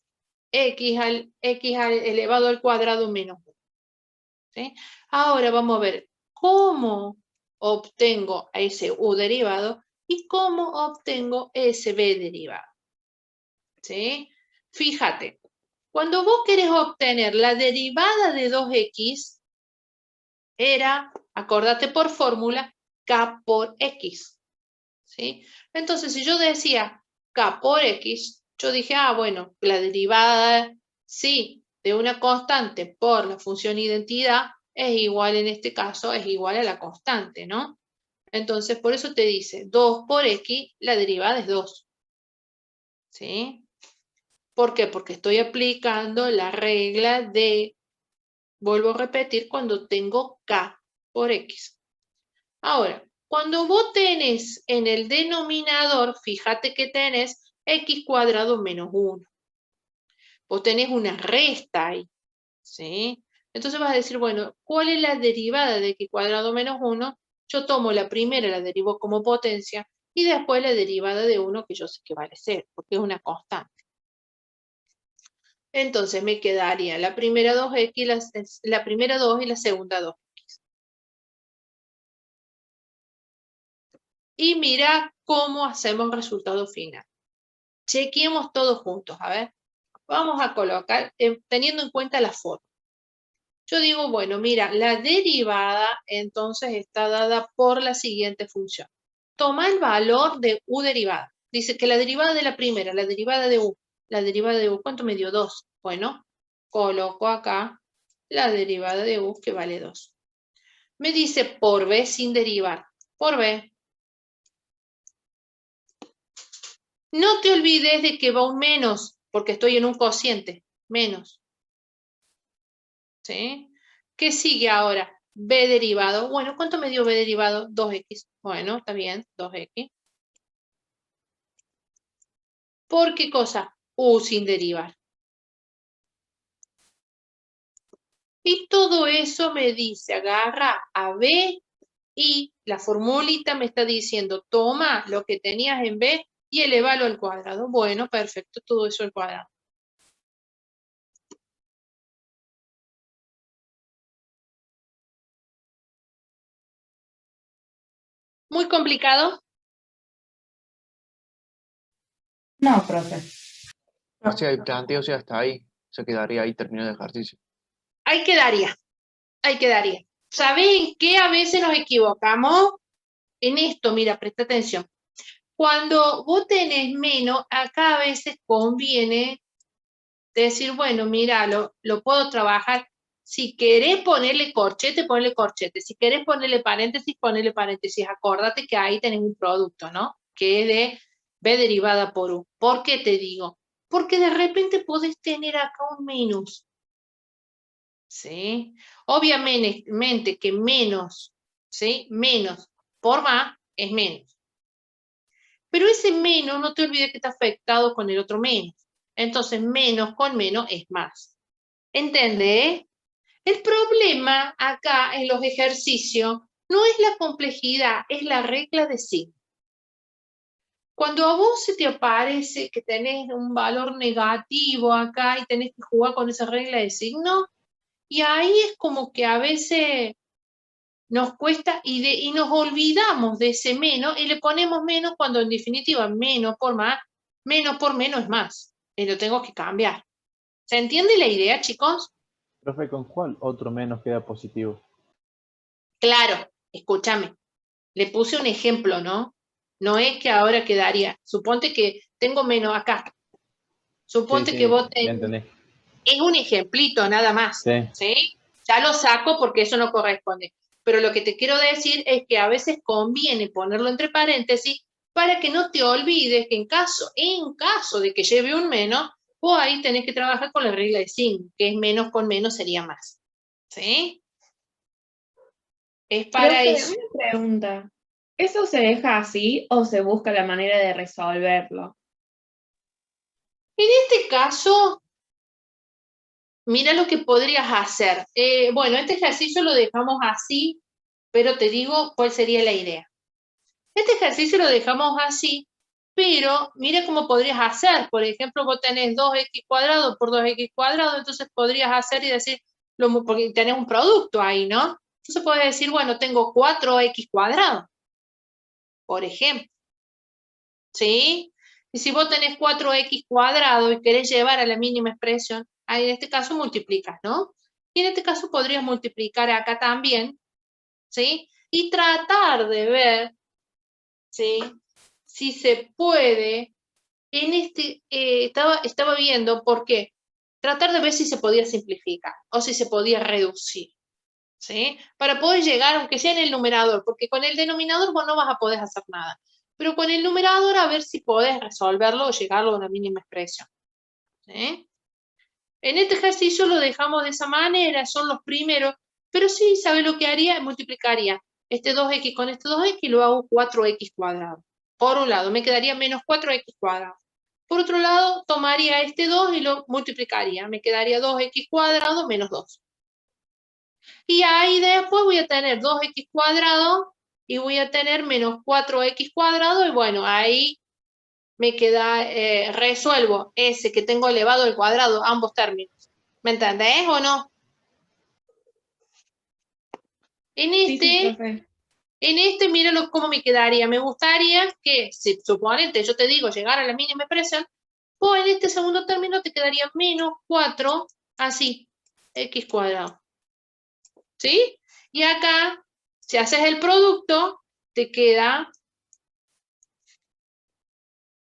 x elevado al cuadrado menos 1. ¿Sí? Ahora vamos a ver cómo obtengo ese u derivado y cómo obtengo ese b derivado. ¿Sí? Fíjate, cuando vos querés obtener la derivada de 2x, era, acordate por fórmula, k por x. ¿Sí? Entonces, si yo decía k por x, yo dije, bueno, la derivada, sí, de una constante por la función identidad es igual, en este caso, es igual a la constante, ¿no? Entonces, por eso te dice 2 por x, la derivada es 2. ¿Sí? ¿Por qué? Porque estoy aplicando la regla de, vuelvo a repetir, cuando tengo k por x. Ahora, cuando vos tenés en el denominador, fíjate que tenés x cuadrado menos 1. Vos tenés una resta ahí, ¿sí? Entonces vas a decir, bueno, ¿cuál es la derivada de x cuadrado menos 1? Yo tomo la primera, la derivo como potencia, y después la derivada de 1, que yo sé que vale 0, porque es una constante. Entonces me quedaría la primera 2x, la primera 2 y la segunda 2x. Y mira cómo hacemos resultado final. Chequeemos todos juntos, a ver. Vamos a colocar, teniendo en cuenta la forma. Yo digo, bueno, mira, la derivada entonces está dada por la siguiente función. Toma el valor de u derivada. Dice que la derivada de la primera, la derivada de u, ¿cuánto me dio? 2. Bueno, coloco acá la derivada de u que vale 2. Me dice por b sin derivar. Por b. No te olvides de que va un menos, porque estoy en un cociente. Menos. ¿Sí? ¿Qué sigue ahora? B derivado. Bueno, ¿cuánto me dio B derivado? 2x. Bueno, está bien, 2x. ¿Por qué cosa? U sin derivar. Y todo eso me dice, agarra a B y la formulita me está diciendo, toma lo que tenías en B y elevalo al cuadrado. Bueno, perfecto, todo eso al cuadrado. ¿Muy complicado? No, profe. O sea, el planteo, o sea, hasta ahí. Se quedaría ahí, terminó el ejercicio. Ahí quedaría, ahí quedaría. ¿Sabés en qué a veces nos equivocamos? En esto, mira, presta atención. Cuando vos tenés menos, acá a veces conviene decir, bueno, mira, lo puedo trabajar. Si querés ponerle corchete, ponle corchete. Si querés ponerle paréntesis, ponele paréntesis. Acordate que ahí tenés un producto, ¿no? Que es de B derivada por U. ¿Por qué te digo? Porque de repente podés tener acá un menos. ¿Sí? Obviamente que menos, ¿sí? Menos por más es menos. Pero ese menos, no te olvides que está afectado con el otro menos. Entonces, menos con menos es más. ¿Entendés? El problema acá en los ejercicios no es la complejidad, es la regla de signo. Cuando a vos se te aparece que tenés un valor negativo acá y tenés que jugar con esa regla de signo, y ahí es como que a veces nos cuesta y nos olvidamos de ese menos y le ponemos menos cuando en definitiva menos por menos es más. Y lo tengo que cambiar. ¿Se entiende la idea, chicos? Profe, ¿con cuál otro menos queda positivo? Claro, escúchame. Le puse un ejemplo, ¿no? No es que ahora quedaría. Suponte que tengo menos acá. Suponte Sí, que vos ya entendí. es un ejemplito nada más, Sí. ¿sí? Ya lo saco porque eso no corresponde. Pero lo que te quiero decir es que a veces conviene ponerlo entre paréntesis para que no te olvides que en caso de que lleve un menos, vos ahí tenés que trabajar con la regla de signo, que es menos con menos sería más. ¿Sí? Es para Profe, eso. una pregunta. ¿Eso se deja así o se busca la manera de resolverlo? En este caso, mira lo que podrías hacer. Bueno, este ejercicio lo dejamos así, pero te digo cuál sería la idea. Este ejercicio lo dejamos así, pero mira cómo podrías hacer. Por ejemplo, vos tenés 2x cuadrado por 2x cuadrado, entonces podrías hacer y decir, porque tenés un producto ahí, ¿no? Entonces puedes decir, bueno, tengo 4x cuadrado, por ejemplo. ¿Sí? Y si vos tenés 4x cuadrado y querés llevar a la mínima expresión, ahí en este caso multiplicas, ¿no? Y en este caso podrías multiplicar acá también, ¿sí? Y tratar de ver, ¿sí? Si se puede, estaba viendo por qué. Tratar de ver si se podía simplificar o si se podía reducir, ¿sí? Para poder llegar, aunque sea en el numerador, porque con el denominador vos no vas a poder hacer nada. Pero con el numerador a ver si podés resolverlo o llegarlo a una mínima expresión. ¿Sí? En este ejercicio lo dejamos de esa manera, son los primeros, pero sí, ¿sabe lo que haría? Multiplicaría este 2x con este 2x y lo hago 4x cuadrado. Por un lado, me quedaría menos 4x cuadrado. Por otro lado, tomaría este 2 y lo multiplicaría. Me quedaría 2x cuadrado menos 2. Y ahí después voy a tener 2x cuadrado y voy a tener menos 4x cuadrado y bueno, ahí me queda, resuelvo ese que tengo elevado al cuadrado, ambos términos. ¿Me entendés o no? En Sí, profe. mira cómo me quedaría. Me gustaría que, si suponete, yo te digo, llegar a la mínima expresión, pues en este segundo término te quedaría menos 4, así, x cuadrado. ¿Sí? Y acá, si haces el producto, te queda,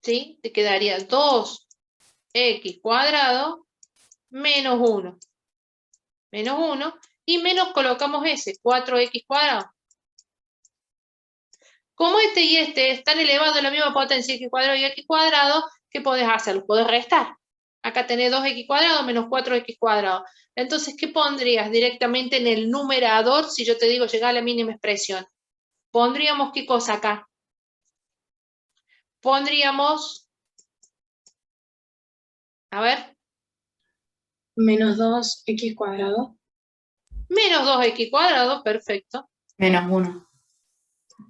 ¿sí? Te quedaría 2x cuadrado menos 1. Menos 1. Y menos colocamos ese, 4x cuadrado. Como este y este están elevados a la misma potencia x cuadrado y x cuadrado, ¿qué podés hacer? Los podés restar. Acá tenés 2x cuadrado menos 4x cuadrado. Entonces, ¿qué pondrías directamente en el numerador si yo te digo llegar a la mínima expresión? Pondríamos, ¿qué cosa acá? Pondríamos, a ver. Menos 2x cuadrado. Menos 2x cuadrado, perfecto. Menos 1.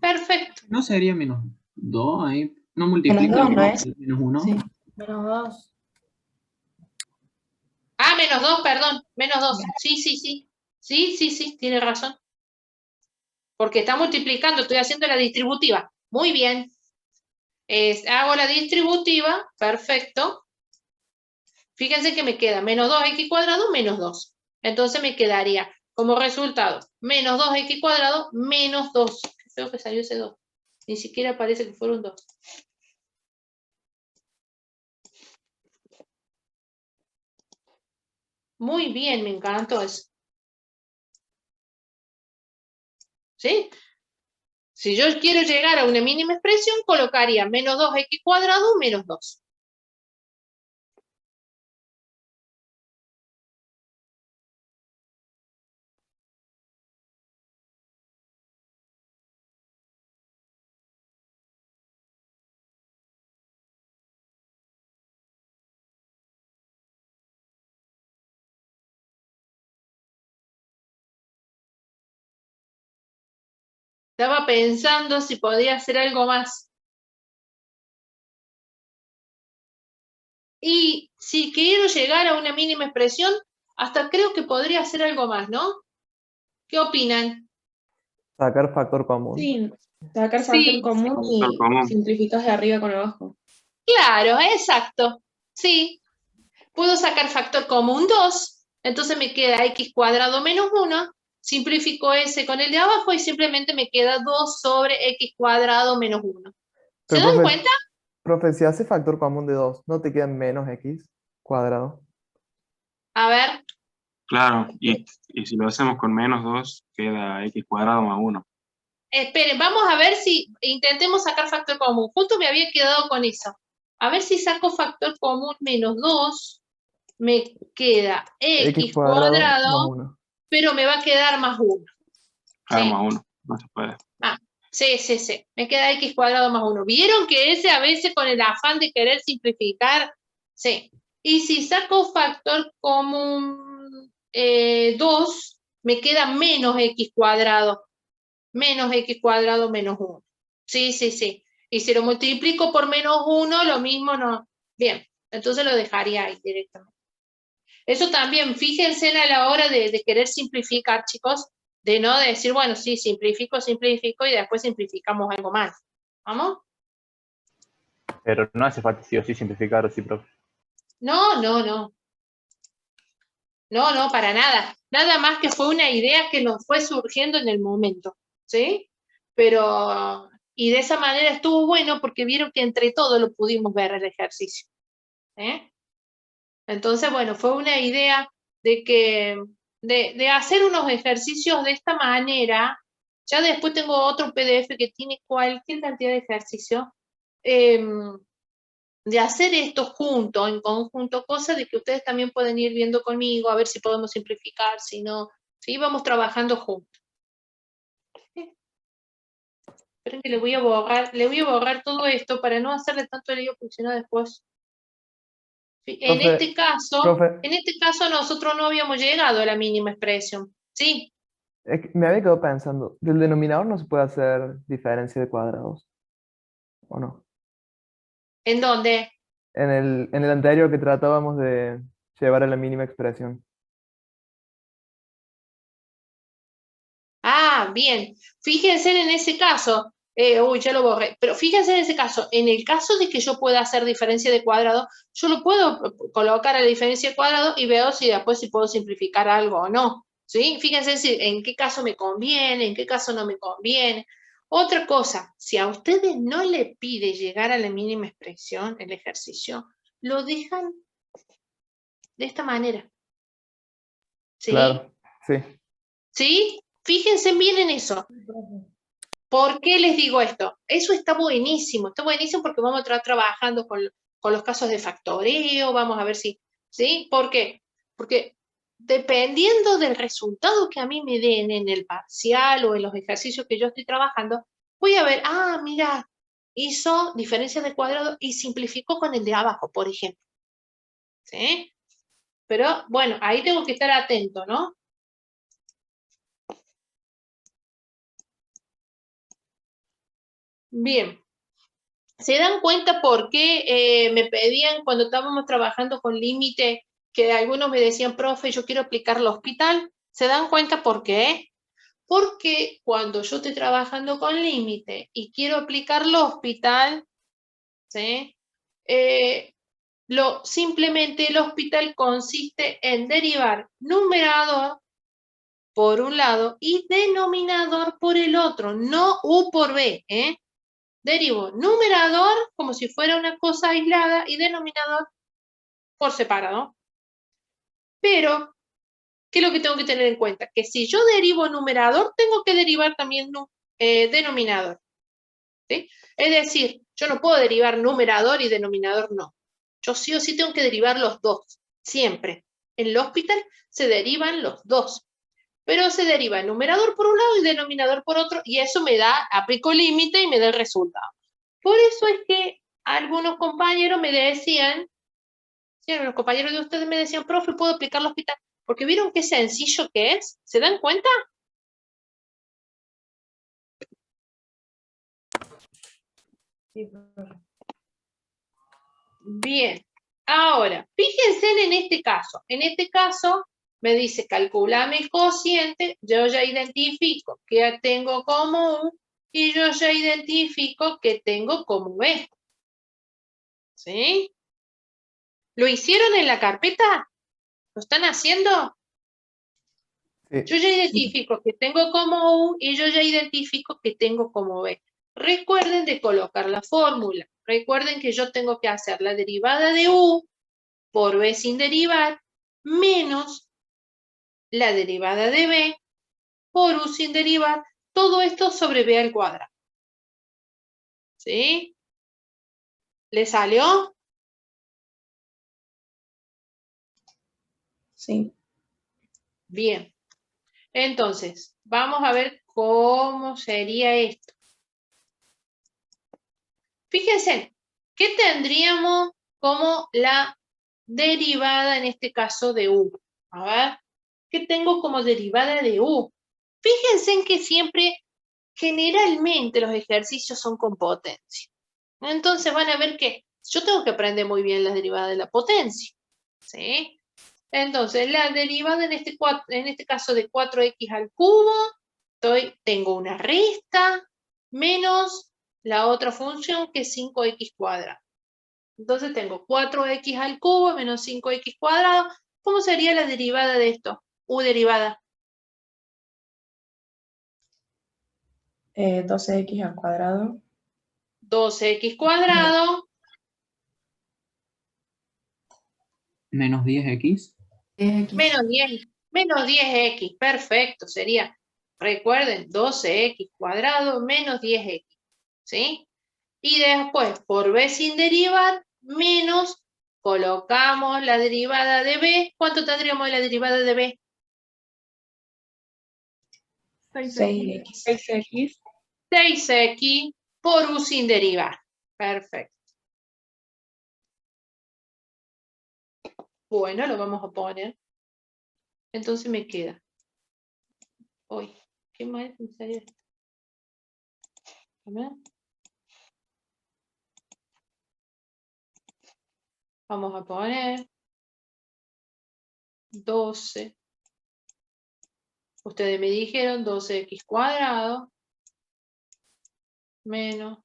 Perfecto. ¿No sería menos 2 ahí? ¿No Menos multiplica 2, el ¿no es? menos 1? Sí. Menos 2. Ah, menos 2, perdón. Menos 2. Sí, sí, sí. Sí, sí, sí, tiene razón. Porque está multiplicando, estoy haciendo la distributiva. Muy bien. Hago la distributiva, perfecto. Fíjense que me queda menos 2x cuadrado menos 2. Entonces me quedaría como resultado menos 2x cuadrado menos 2. Qué feo que salió ese 2. Ni siquiera parece que fuera un 2. Muy bien, me encantó eso. ¿Sí? Si yo quiero llegar a una mínima expresión, colocaría menos 2x cuadrado menos 2. Estaba pensando si podía hacer algo más. Y si quiero llegar a una mínima expresión, hasta creo que podría hacer algo más, ¿no? ¿Qué opinan? Sacar factor común. Sí, sacar factor Sí, común Factor y común. simplificas de arriba con abajo. claro, exacto. Sí. Puedo sacar factor común 2, entonces me queda x cuadrado menos 1, simplifico ese con el de abajo y simplemente me queda 2 sobre x cuadrado menos 1. ¿Se Pero, dan cuenta? profe, si hace factor común de 2, ¿no te quedan menos x cuadrado? A ver, Claro, y si lo hacemos con menos 2, queda x cuadrado más 1. esperen, vamos a ver si intentemos sacar factor común. Justo me había quedado con eso. A ver si saco factor común menos 2, me queda X x cuadrado más cuadrado, 1. pero me va a quedar más 1. Claro, ¿Sí? más 1. No se puede. Ah, sí, sí, sí. Me queda x cuadrado más 1. ¿Vieron que ese a veces con el afán de querer simplificar? Sí. Y si saco factor común 2, me queda menos x cuadrado. Menos x cuadrado menos 1. Sí, sí, sí. Y si lo multiplico por menos 1, lo mismo no. Bien, entonces lo dejaría ahí directamente. Eso también, fíjense a la hora de querer simplificar, chicos, de no decir, bueno, sí, simplifico y después simplificamos algo más. ¿Vamos? Pero no hace falta sí o sí simplificar, sí, profe. No, no, no. No, no, para nada. Nada más que fue una idea que nos fue surgiendo en el momento, ¿sí? Pero, y de esa manera estuvo bueno porque vieron que entre todos lo pudimos ver el ejercicio. Entonces, bueno, fue una idea de hacer unos ejercicios de esta manera. Ya después tengo otro PDF que tiene cualquier cantidad de ejercicios. De hacer esto junto, en conjunto, cosa de que ustedes también pueden ir viendo conmigo, a ver si podemos simplificar, si no, si vamos trabajando juntos. Esperen que le voy a borrar todo esto para no hacerle tanto lío, porque si no después. En Profe, este caso nosotros no habíamos llegado a la mínima expresión. ¿Sí? es que me había quedado pensando, del denominador no se puede hacer diferencia de cuadrados, ¿o no? ¿En dónde? En el anterior que tratábamos de llevar a la mínima expresión. Ah, bien. Fíjense en ese caso. Ya lo borré. Pero fíjense en ese caso. En el caso de que yo pueda hacer diferencia de cuadrado, yo lo puedo colocar a la diferencia de cuadrado y veo si después si puedo simplificar algo o no. ¿Sí? Fíjense en qué caso me conviene, en qué caso no me conviene. Otra cosa, si a ustedes no le pide llegar a la mínima expresión, el ejercicio, lo dejan de esta manera. ¿Sí? Claro, sí. ¿Sí? Fíjense bien en eso. ¿Por qué les digo esto? Eso está buenísimo porque vamos a estar trabajando con los casos de factoreo, vamos a ver si, ¿sí? ¿Por qué? Porque dependiendo del resultado que a mí me den en el parcial o en los ejercicios que yo estoy trabajando, voy a ver, mira, hizo diferencia de cuadrado y simplificó con el de abajo, por ejemplo. ¿Sí? Pero bueno, ahí tengo que estar atento, ¿no? Bien. ¿Se dan cuenta por qué me pedían cuando estábamos trabajando con límite que algunos me decían, profe, yo quiero aplicar el hospital? ¿Se dan cuenta por qué? Porque cuando yo estoy trabajando con límite y quiero aplicar el hospital, ¿sí? Simplemente el hospital consiste en derivar numerador por un lado y denominador por el otro, no U por B, ¿eh? Derivo numerador como si fuera una cosa aislada y denominador por separado. Pero, ¿qué es lo que tengo que tener en cuenta? Que si yo derivo numerador, tengo que derivar también denominador. ¿Sí? Es decir, yo no puedo derivar numerador y denominador no. Yo sí o sí tengo que derivar los dos, siempre. En el hospital se derivan los dos. Pero se deriva el numerador por un lado y denominador por otro, y eso me da, aplico límite y me da el resultado. Por eso es que algunos compañeros me decían, sí, los compañeros de ustedes me decían, profe, ¿puedo aplicar el hospital? Porque vieron qué sencillo que es. ¿Se dan cuenta? Bien. Ahora, fíjense en este caso. En este caso, me dice, calculame el cociente, yo ya identifico que tengo como U y yo ya identifico que tengo como B. ¿Sí? ¿Lo hicieron en la carpeta? ¿Lo están haciendo? Sí. Yo ya identifico que tengo como U y yo ya identifico que tengo como B. Recuerden de colocar la fórmula. Recuerden que yo tengo que hacer la derivada de U por B sin derivar menos la derivada de B por U sin derivar. Todo esto sobre B al cuadrado. ¿Sí? ¿Le salió? Sí. Bien. Entonces, vamos a ver cómo sería esto. Fíjense, ¿qué tendríamos como la derivada en este caso de U? A ver, ¿qué tengo como derivada de U? Fíjense en que siempre, generalmente los ejercicios son con potencia. Entonces van a ver que yo tengo que aprender muy bien la derivada de la potencia. ¿Sí? Entonces, la derivada en este caso de 4x al cubo, tengo una resta menos la otra función que es 5x cuadrado. Entonces tengo 4x al cubo menos 5x cuadrado. ¿Cómo sería la derivada de esto? U derivada. 12x al cuadrado. 12x cuadrado. Menos 10x. 10x. Menos 10x. Perfecto. Sería, recuerden, 12x cuadrado menos 10x. ¿Sí? Y después, por B sin derivar, menos, colocamos la derivada de B. ¿Cuánto tendríamos de la derivada de B? 6x. 6x. 6x por U sin derivar. Perfecto. Bueno, lo vamos a poner. Entonces me queda. Uy, qué mal me salió esto. A ver. Vamos a poner 12. Ustedes me dijeron 12x cuadrado menos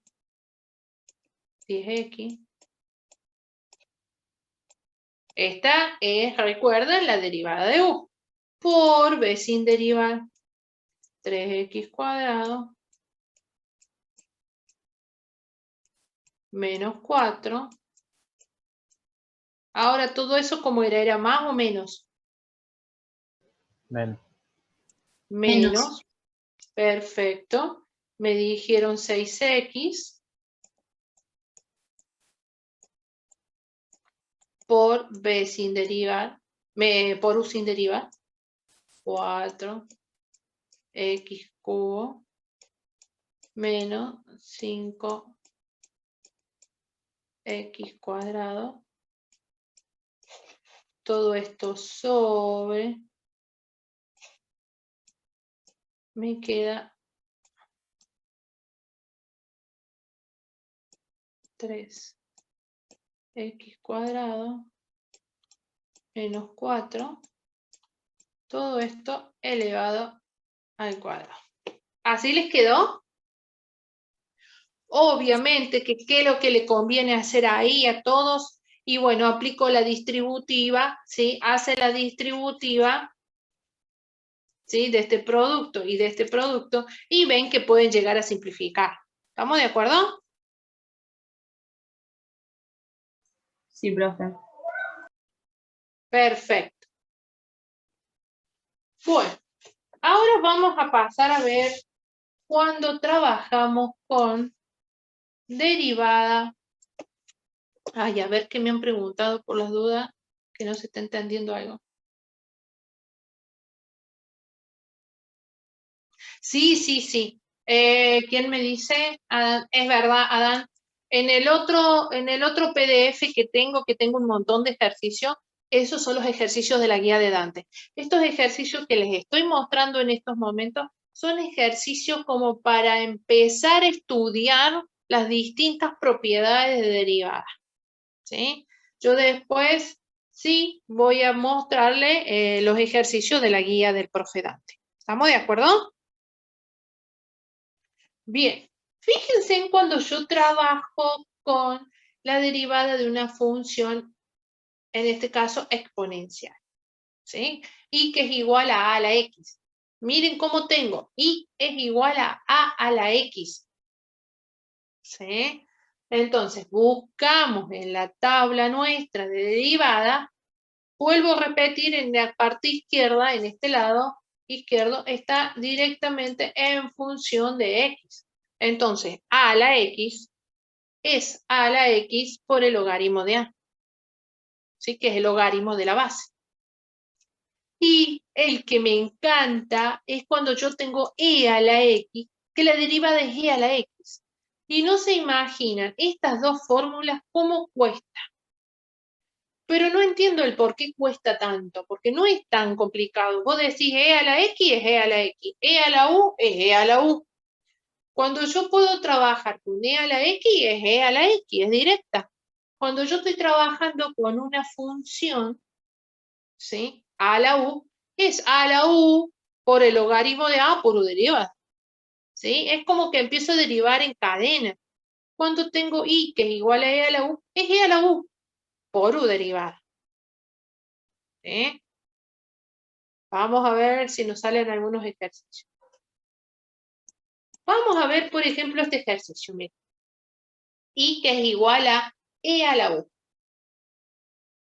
10x. Esta es, recuerden, la derivada de U. Por B sin derivar, 3x cuadrado menos 4. Ahora, todo eso, ¿cómo era? ¿Era más o menos? Menos. Menos. Perfecto. Me dijeron 6x por B sin derivar, por U sin derivar, 4x cubo menos 5x cuadrado. Todo esto sobre, me queda 3x cuadrado menos 4, todo esto elevado al cuadrado. ¿Así les quedó? Obviamente que qué es lo que le conviene hacer ahí a todos. Y bueno, aplico la distributiva, ¿sí? Hace la distributiva, ¿sí? De este producto y de este producto. Y ven que pueden llegar a simplificar. ¿Estamos de acuerdo? Sí, profe. Perfecto. Bueno, ahora vamos a pasar a ver cuando trabajamos con derivada. Ay, a ver qué me han preguntado por las dudas, que no se está entendiendo algo. Sí, sí, sí. ¿Quién me dice? Adán, es verdad, Adán. En el otro PDF que tengo un montón de ejercicios, esos son los ejercicios de la guía de Dante. Estos ejercicios que les estoy mostrando en estos momentos son ejercicios como para empezar a estudiar las distintas propiedades de derivadas. ¿Sí? Yo después sí voy a mostrarle los ejercicios de la guía del profe Dante. ¿Estamos de acuerdo? Bien, fíjense en cuando yo trabajo con la derivada de una función, en este caso exponencial, ¿sí? Y que es igual a la x. Miren cómo tengo, y es igual a la x, ¿sí? Entonces, buscamos en la tabla nuestra de derivada, vuelvo a repetir, en la parte izquierda, en este lado izquierdo, está directamente en función de x. Entonces, a la x es a la x por el logaritmo de a, ¿sí? Que es el logaritmo de la base. Y el que me encanta es cuando yo tengo e a la x, que la derivada es e a la x. Y no se imaginan estas dos fórmulas cómo cuesta. Pero no entiendo el por qué cuesta tanto, porque no es tan complicado. Vos decís e a la x es e a la x, e a la u es e a la u. Cuando yo puedo trabajar con e a la x es e a la x, es directa. Cuando yo estoy trabajando con una función, ¿sí? A a la u, es a la u por el logaritmo de a por u derivada. ¿Sí? Es como que empiezo a derivar en cadena. Cuando tengo i que es igual a e a la u, es e a la u por u derivada. ¿Sí? Vamos a ver si nos salen algunos ejercicios. Vamos a ver, por ejemplo, este ejercicio. Miren. I que es igual a e a la u.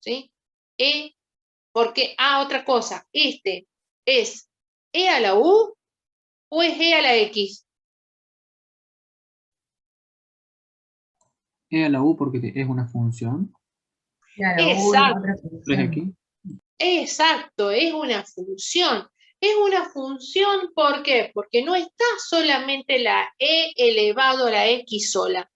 ¿Sí? E, porque, otra cosa, este es e a la u o es e a la x. E a la u porque es una función. Exacto. 3x. Exacto, es una función. Es una función, ¿por qué? Porque no está solamente la e elevado a la x sola.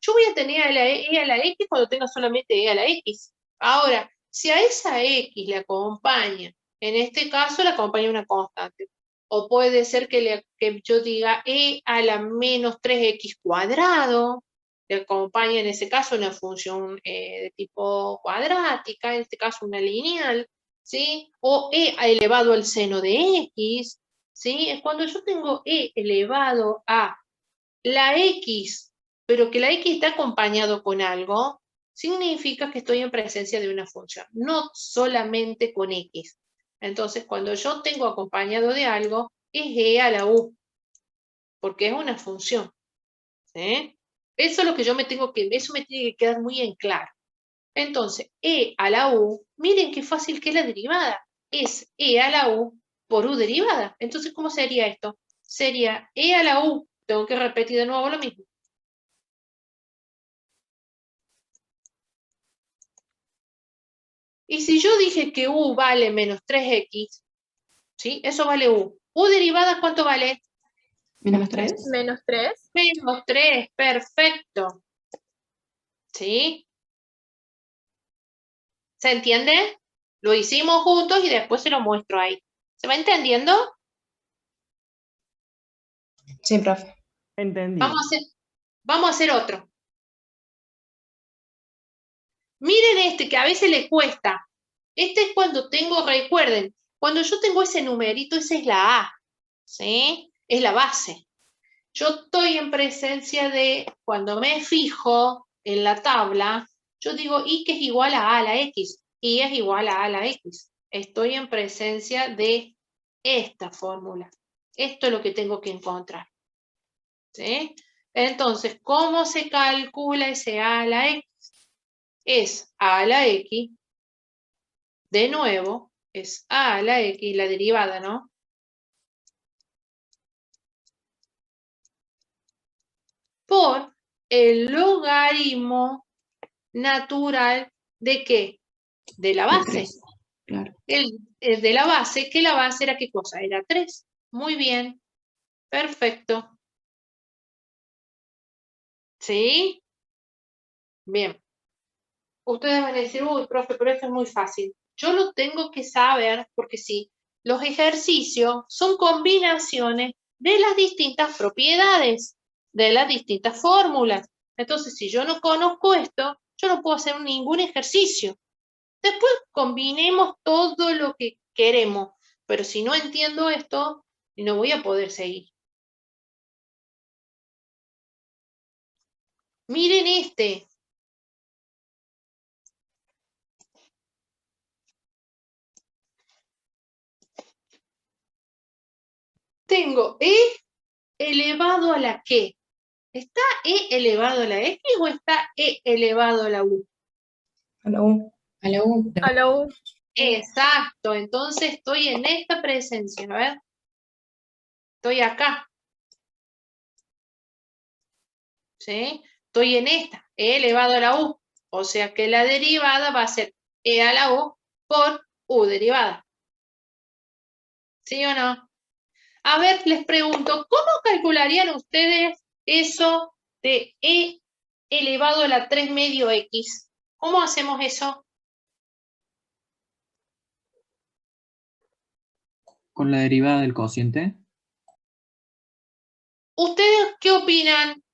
Yo voy a tener a la e a la x cuando tenga solamente e a la x. Ahora, si a esa x le acompaña, en este caso le acompaña una constante, o puede ser que yo diga e a la menos 3x cuadrado, le acompaña en ese caso una función de tipo cuadrática, en este caso una lineal, ¿sí? O e elevado al seno de x, ¿sí? Es cuando yo tengo e elevado a la x, pero que la x está acompañado con algo, significa que estoy en presencia de una función, no solamente con x. Entonces, cuando yo tengo acompañado de algo, es e a la u, porque es una función. ¿Sí? Eso es lo que yo eso me tiene que quedar muy en claro. Entonces, e a la u, miren qué fácil que es la derivada. Es e a la u por u derivada. Entonces, ¿cómo sería esto? Sería e a la u, tengo que repetir de nuevo lo mismo. Y si yo dije que u vale menos 3x, ¿sí? Eso vale u. U derivada, ¿cuánto vale? ¿Menos 3? Menos 3. Menos 3, perfecto. ¿Sí? ¿Se entiende? Lo hicimos juntos y después se lo muestro ahí. ¿Se va entendiendo? Sí, profe. Entendí. Vamos a hacer otro. Miren este, que a veces le cuesta. Este es cuando tengo, recuerden, cuando yo tengo ese numerito, esa es la A, ¿sí? Es la base. Yo estoy en presencia de, cuando me fijo en la tabla, yo digo y que es igual a A a la X, y es igual a la X. Estoy en presencia de esta fórmula. Esto es lo que tengo que encontrar. ¿Sí? Entonces, ¿cómo se calcula ese A a la X? Es A a la X, de nuevo, es A a la X, la derivada, ¿no? Por el logaritmo natural ¿de qué? De la base. Claro. El de la base, que la base era ¿qué cosa? Era 3. Muy bien. Perfecto. ¿Sí? Bien. Ustedes van a decir, uy, profe, pero esto es muy fácil. Yo lo tengo que saber porque sí, los ejercicios son combinaciones de las distintas propiedades, de las distintas fórmulas. Entonces, si yo no conozco esto, yo no puedo hacer ningún ejercicio. Después combinemos todo lo que queremos, pero si no entiendo esto, no voy a poder seguir. Miren este. Tengo E elevado a la ¿qué? ¿Está E elevado a la X o está E elevado a la U? A la U. A la U. A la U. Exacto, entonces estoy en esta presencia, a ver. Estoy acá. ¿Sí? Estoy en esta, E elevado a la U. O sea que la derivada va a ser E a la U por U derivada. ¿Sí o no? A ver, les pregunto, ¿cómo calcularían ustedes eso de E elevado a la 3 medio X? ¿Cómo hacemos eso? Con la derivada del cociente. ¿Ustedes qué opinan?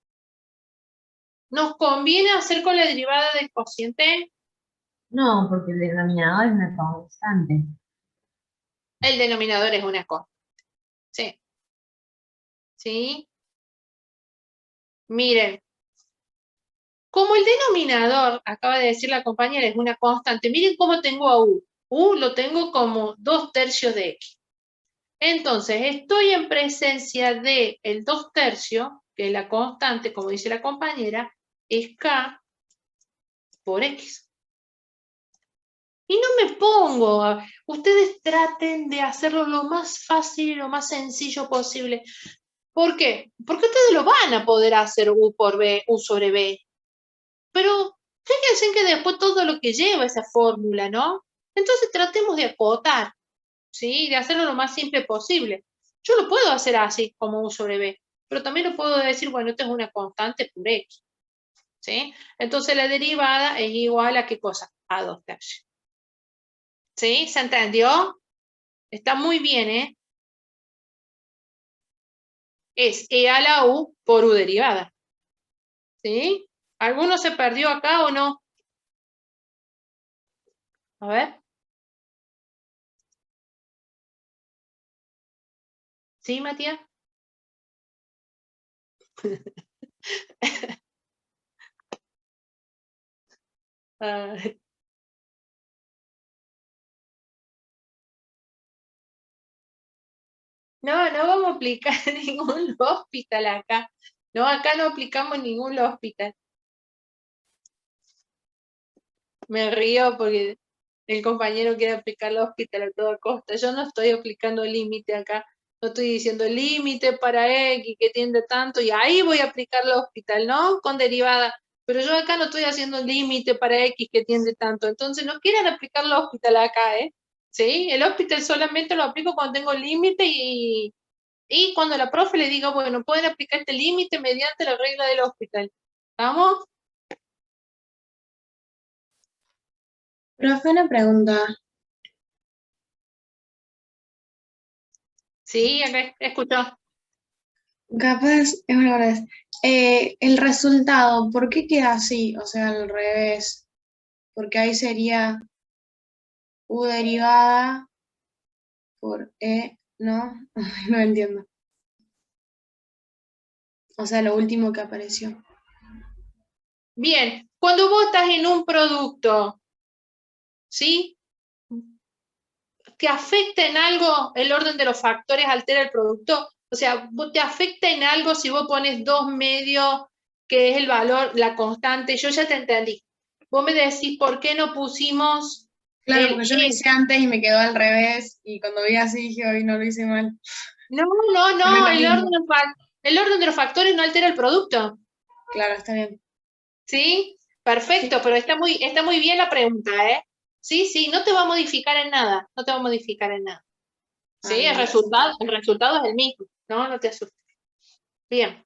¿Nos conviene hacer con la derivada del cociente? No, porque el denominador es una constante. El denominador es una constante. Sí. ¿Sí? Miren, como el denominador, acaba de decir la compañera, es una constante, miren cómo tengo a U. U lo tengo como 2/3 de X. Entonces, estoy en presencia de el 2/3, que es la constante, como dice la compañera, es K por X. Y no me pongo, ustedes traten de hacerlo lo más fácil y lo más sencillo posible. ¿Por qué? Porque ustedes lo van a poder hacer U por B, U sobre B. Pero fíjense que después todo lo que lleva esa fórmula, ¿no? Entonces tratemos de acotar, ¿sí? De hacerlo lo más simple posible. Yo lo puedo hacer así, como U sobre B, pero también lo puedo decir, bueno, esto es una constante por X, ¿sí? Entonces la derivada es igual a ¿qué cosa? A 2/3. ¿Sí? ¿Se entendió? Está muy bien, ¿eh? Es E a la U por U derivada. ¿Sí? ¿Alguno se perdió acá o no? A ver. ¿Sí, Matías? Ah, no, no vamos a aplicar ningún hospital acá. No, acá no aplicamos ningún hospital. Me río porque el compañero quiere aplicar el hospital a toda costa. Yo no estoy aplicando límite acá. No estoy diciendo límite para X que tiende tanto y ahí voy a aplicar el hospital, ¿no? Con derivada. Pero yo acá no estoy haciendo límite para X que tiende tanto. Entonces no quieran aplicar el hospital acá, ¿eh? ¿Sí? El hospital solamente lo aplico cuando tengo límite y cuando la profe le diga, bueno, pueden aplicar este límite mediante la regla del hospital. ¿Vamos? Profe, una pregunta. Sí, acá escucho. Capaz, es una vez. El resultado, ¿por qué queda así? O sea, al revés. porque ahí sería u derivada por e, ¿no? No entiendo. O sea, lo último que apareció. Bien, cuando vos estás en un producto, ¿sí? ¿Te afecta en algo el orden de los factores, altera el producto? O sea, ¿te afecta en algo si vos pones 2 medios, que es el valor, la constante? Yo ya te entendí. Vos me decís, ¿por qué no pusimos Claro, el porque yo lo E? hice antes y me quedó al revés, y cuando vi así dije, hoy no lo hice mal. No, Pero es el lo orden, mismo. el orden de los factores no altera el producto. Claro, está bien. ¿Sí? Perfecto, Sí. pero está muy bien la pregunta, ¿eh? Sí, no te va a modificar en nada, no te va a modificar en nada. ¿Sí? Bien, El resultado es el mismo, no te asustes. Bien.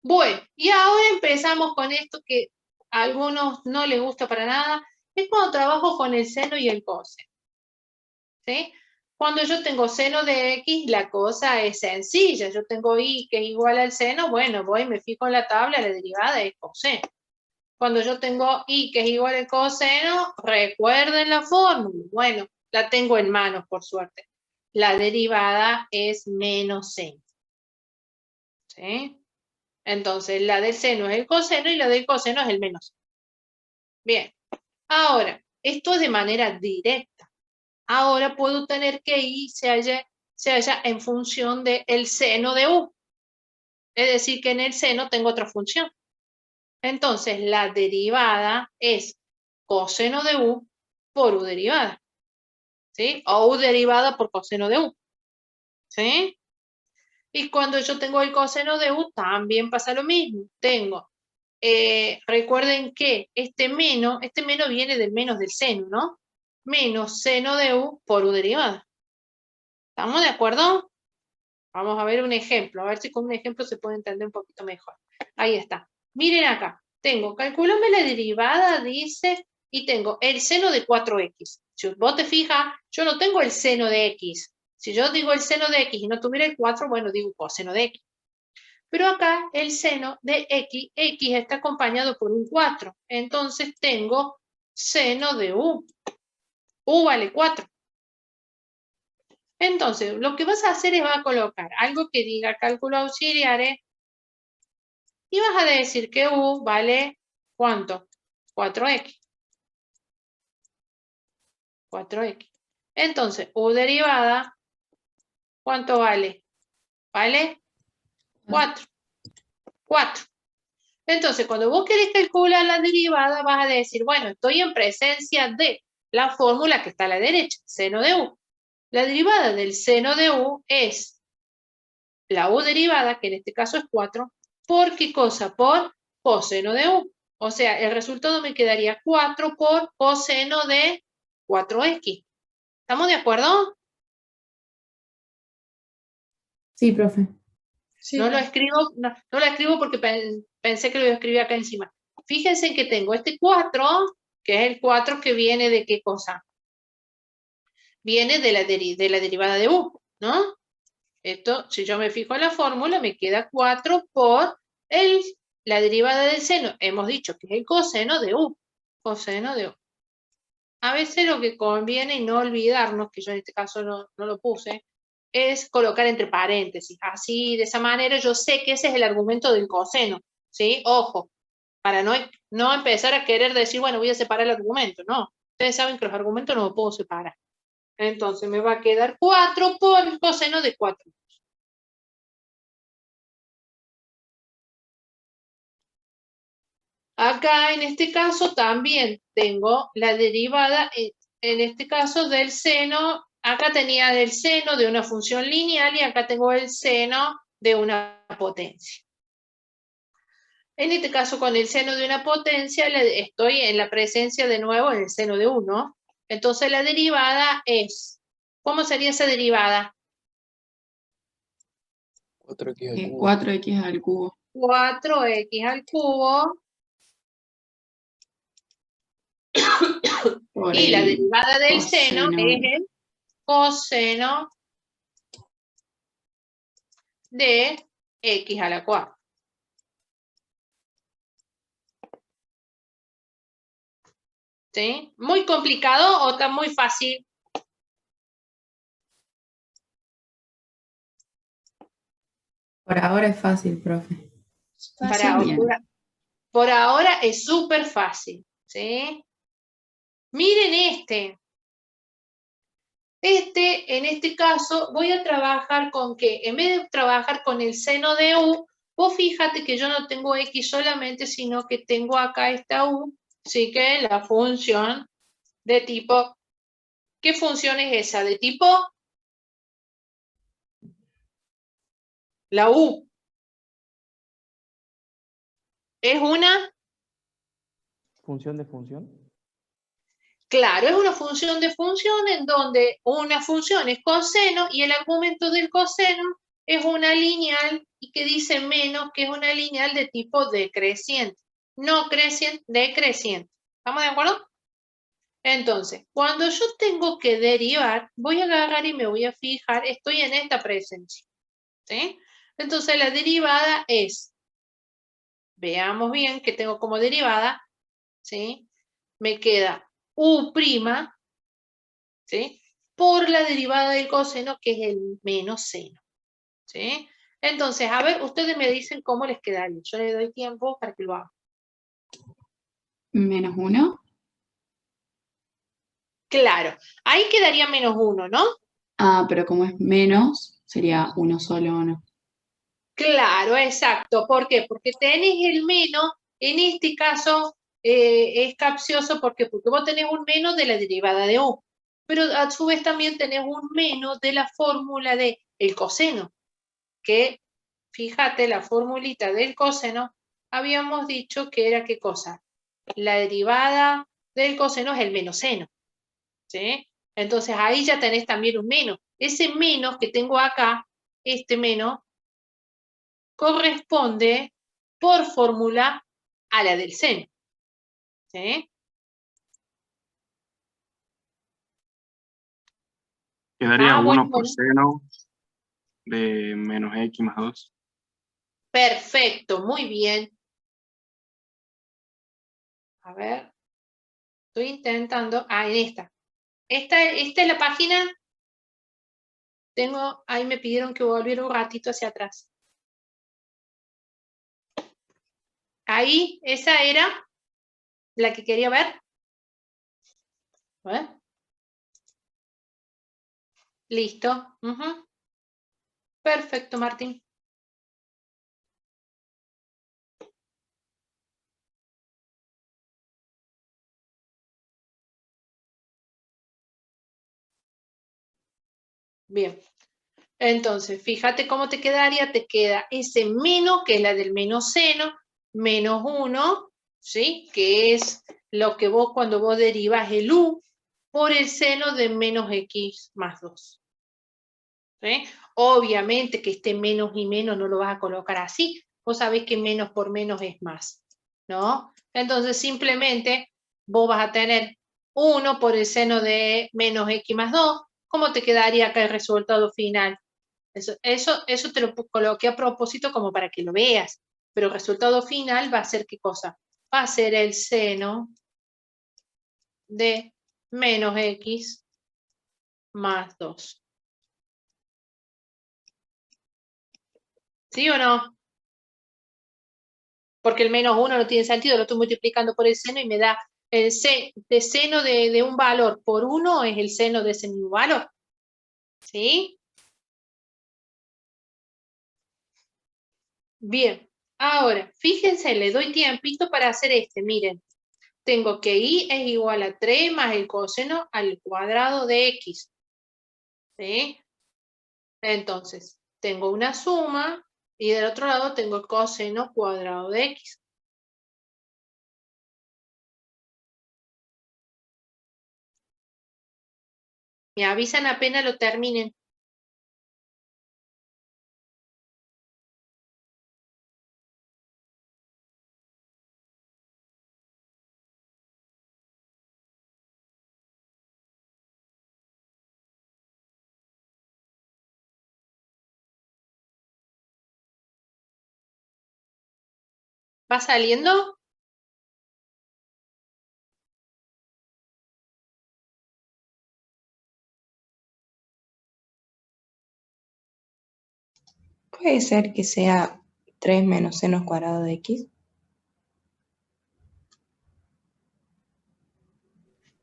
Bueno, y ahora empezamos con esto que a algunos no les gusta para nada, es cuando trabajo con el seno y el coseno. ¿Sí? Cuando yo tengo seno de X, la cosa es sencilla. Yo tengo Y que es igual al seno, bueno, voy y me fijo en la tabla, la derivada es coseno. Cuando yo tengo Y que es igual al coseno, recuerden la fórmula. Bueno, la tengo en manos, por suerte. La derivada es menos seno. ¿Sí? Entonces, la del seno es el coseno y la del coseno es el menos seno. Bien. Ahora, esto es de manera directa. Ahora puedo tener que Y se halla en función del seno de U. Es decir, que en el seno tengo otra función. Entonces, la derivada es coseno de U por U derivada. ¿Sí? O U derivada por coseno de U. ¿Sí? Y cuando yo tengo el coseno de U, también pasa lo mismo. Tengo, recuerden que este menos viene del menos del seno, ¿no? Menos seno de U por U derivada. ¿Estamos de acuerdo? Vamos a ver un ejemplo, a ver si con un ejemplo se puede entender un poquito mejor. Ahí está. Miren acá. Tengo, calculame la derivada, dice, y tengo el seno de 4x. Si vos te fijas, yo no tengo el seno de x. Si yo digo el seno de x y no tuviera el 4, bueno, digo coseno de x. Pero acá el seno de x está acompañado por un 4. Entonces tengo seno de u. U vale 4. Entonces, lo que vas a hacer es vas a colocar algo que diga cálculo auxiliares y vas a decir que U vale, ¿cuánto? 4x. 4x. Entonces, U derivada, ¿cuánto vale? Vale 4. 4. Entonces, cuando vos querés calcular la derivada, vas a decir, bueno, estoy en presencia de la fórmula que está a la derecha, seno de U. La derivada del seno de U es la U derivada, que en este caso es 4, ¿por qué cosa? Por coseno de U. O sea, el resultado me quedaría 4 por coseno de 4x. ¿Estamos de acuerdo? Sí, profe. Sí, No lo escribo, no lo escribo porque pensé que lo iba a escribir acá encima. Fíjense que tengo este 4, que es el 4 que viene de qué cosa. Viene de la derivada de U, ¿no? Esto, si yo me fijo en la fórmula, me queda 4 por la derivada del seno. Hemos dicho que es el coseno de U. Coseno de U. A veces lo que conviene, y no olvidarnos, que yo en este caso no lo puse, es colocar entre paréntesis. Así, de esa manera, yo sé que ese es el argumento del coseno. ¿Sí? Ojo, para no empezar a querer decir, bueno, voy a separar el argumento. No. Ustedes saben que los argumentos no los puedo separar. Entonces me va a quedar 4 por el coseno de 4. Acá en este caso también tengo la derivada, en este caso del seno, acá tenía el seno de una función lineal y acá tengo el seno de una potencia. En este caso con el seno de una potencia estoy en la presencia de nuevo en el seno de 1. Entonces la derivada es, ¿cómo sería esa derivada? 4x al cubo. 4x al cubo. 4x al cubo. Por Y la el derivada del seno coseno. es el coseno de x a la cuarta. ¿Sí? ¿Muy complicado o está muy fácil? Por ahora es fácil, profe. Por ahora es súper fácil. ¿Sí? Miren este. En este caso, voy a trabajar con que, en vez de trabajar con el seno de U, vos fíjate que yo no tengo X solamente, sino que tengo acá esta U, sí que la función de tipo, ¿qué función es esa? De tipo, la U. ¿Es una? ¿Función de función? Claro, es una función de función en donde una función es coseno y el argumento del coseno es una lineal y que dice menos, que es una lineal de tipo decreciente. No creciente, decreciente. ¿Estamos de acuerdo? Entonces, cuando yo tengo que derivar, voy a agarrar y me voy a fijar, estoy en esta presencia. ¿Sí? Entonces, la derivada es, veamos bien que tengo como derivada, ¿sí? Me queda U', ¿sí? Por la derivada del coseno, que es el menos seno. ¿Sí? Entonces, a ver, ustedes me dicen cómo les quedaría. Yo les doy tiempo para que lo hagan. Menos 1. Claro, ahí quedaría menos 1, ¿no? Ah, pero como es menos, sería uno solo o no. Claro, exacto. ¿Por qué? Porque tenés el menos, en este caso es capcioso porque vos tenés un menos de la derivada de U, pero a su vez también tenés un menos de la fórmula de el coseno, que fíjate, la formulita del coseno, habíamos dicho que era ¿qué cosa? La derivada del coseno es el menos seno, ¿sí? Entonces ahí ya tenés también un menos. Ese menos que tengo acá, este menos, corresponde por fórmula a la del seno. ¿Sí? Quedaría Bueno, 1 por seno de menos X más 2. Perfecto, muy bien. A ver, estoy intentando. Ah, en esta. Esta es la página. Ahí me pidieron que volviera un ratito hacia atrás. Ahí, esa era la que quería ver. A ver. Listo. Perfecto, Martín. Bien. Entonces, fíjate cómo te quedaría. Te queda ese menos, que es la del menos seno, menos 1, ¿sí? Que es lo que vos, cuando vos derivas el U, por el seno de menos X más 2. ¿Sí? Obviamente que este menos y menos no lo vas a colocar así. Vos sabés que menos por menos es más, ¿no? Entonces, simplemente vos vas a tener 1 por el seno de menos X más 2. ¿Cómo te quedaría acá el resultado final? Eso te lo coloqué a propósito como para que lo veas. Pero el resultado final va a ser ¿qué cosa? Va a ser el seno de menos X más 2. ¿Sí o no? Porque el menos 1 no tiene sentido, lo estoy multiplicando por el seno y me da el seno de un valor por 1 es el seno de ese mismo valor. ¿Sí? Bien. Ahora, fíjense, le doy tiempito para hacer miren. Tengo que y es igual a 3 más el coseno al cuadrado de x. ¿Sí? Entonces, tengo una suma y del otro lado tengo el coseno cuadrado de x. Me avisan apenas lo terminen. ¿Va saliendo? Puede ser que sea 3 menos seno cuadrado de x.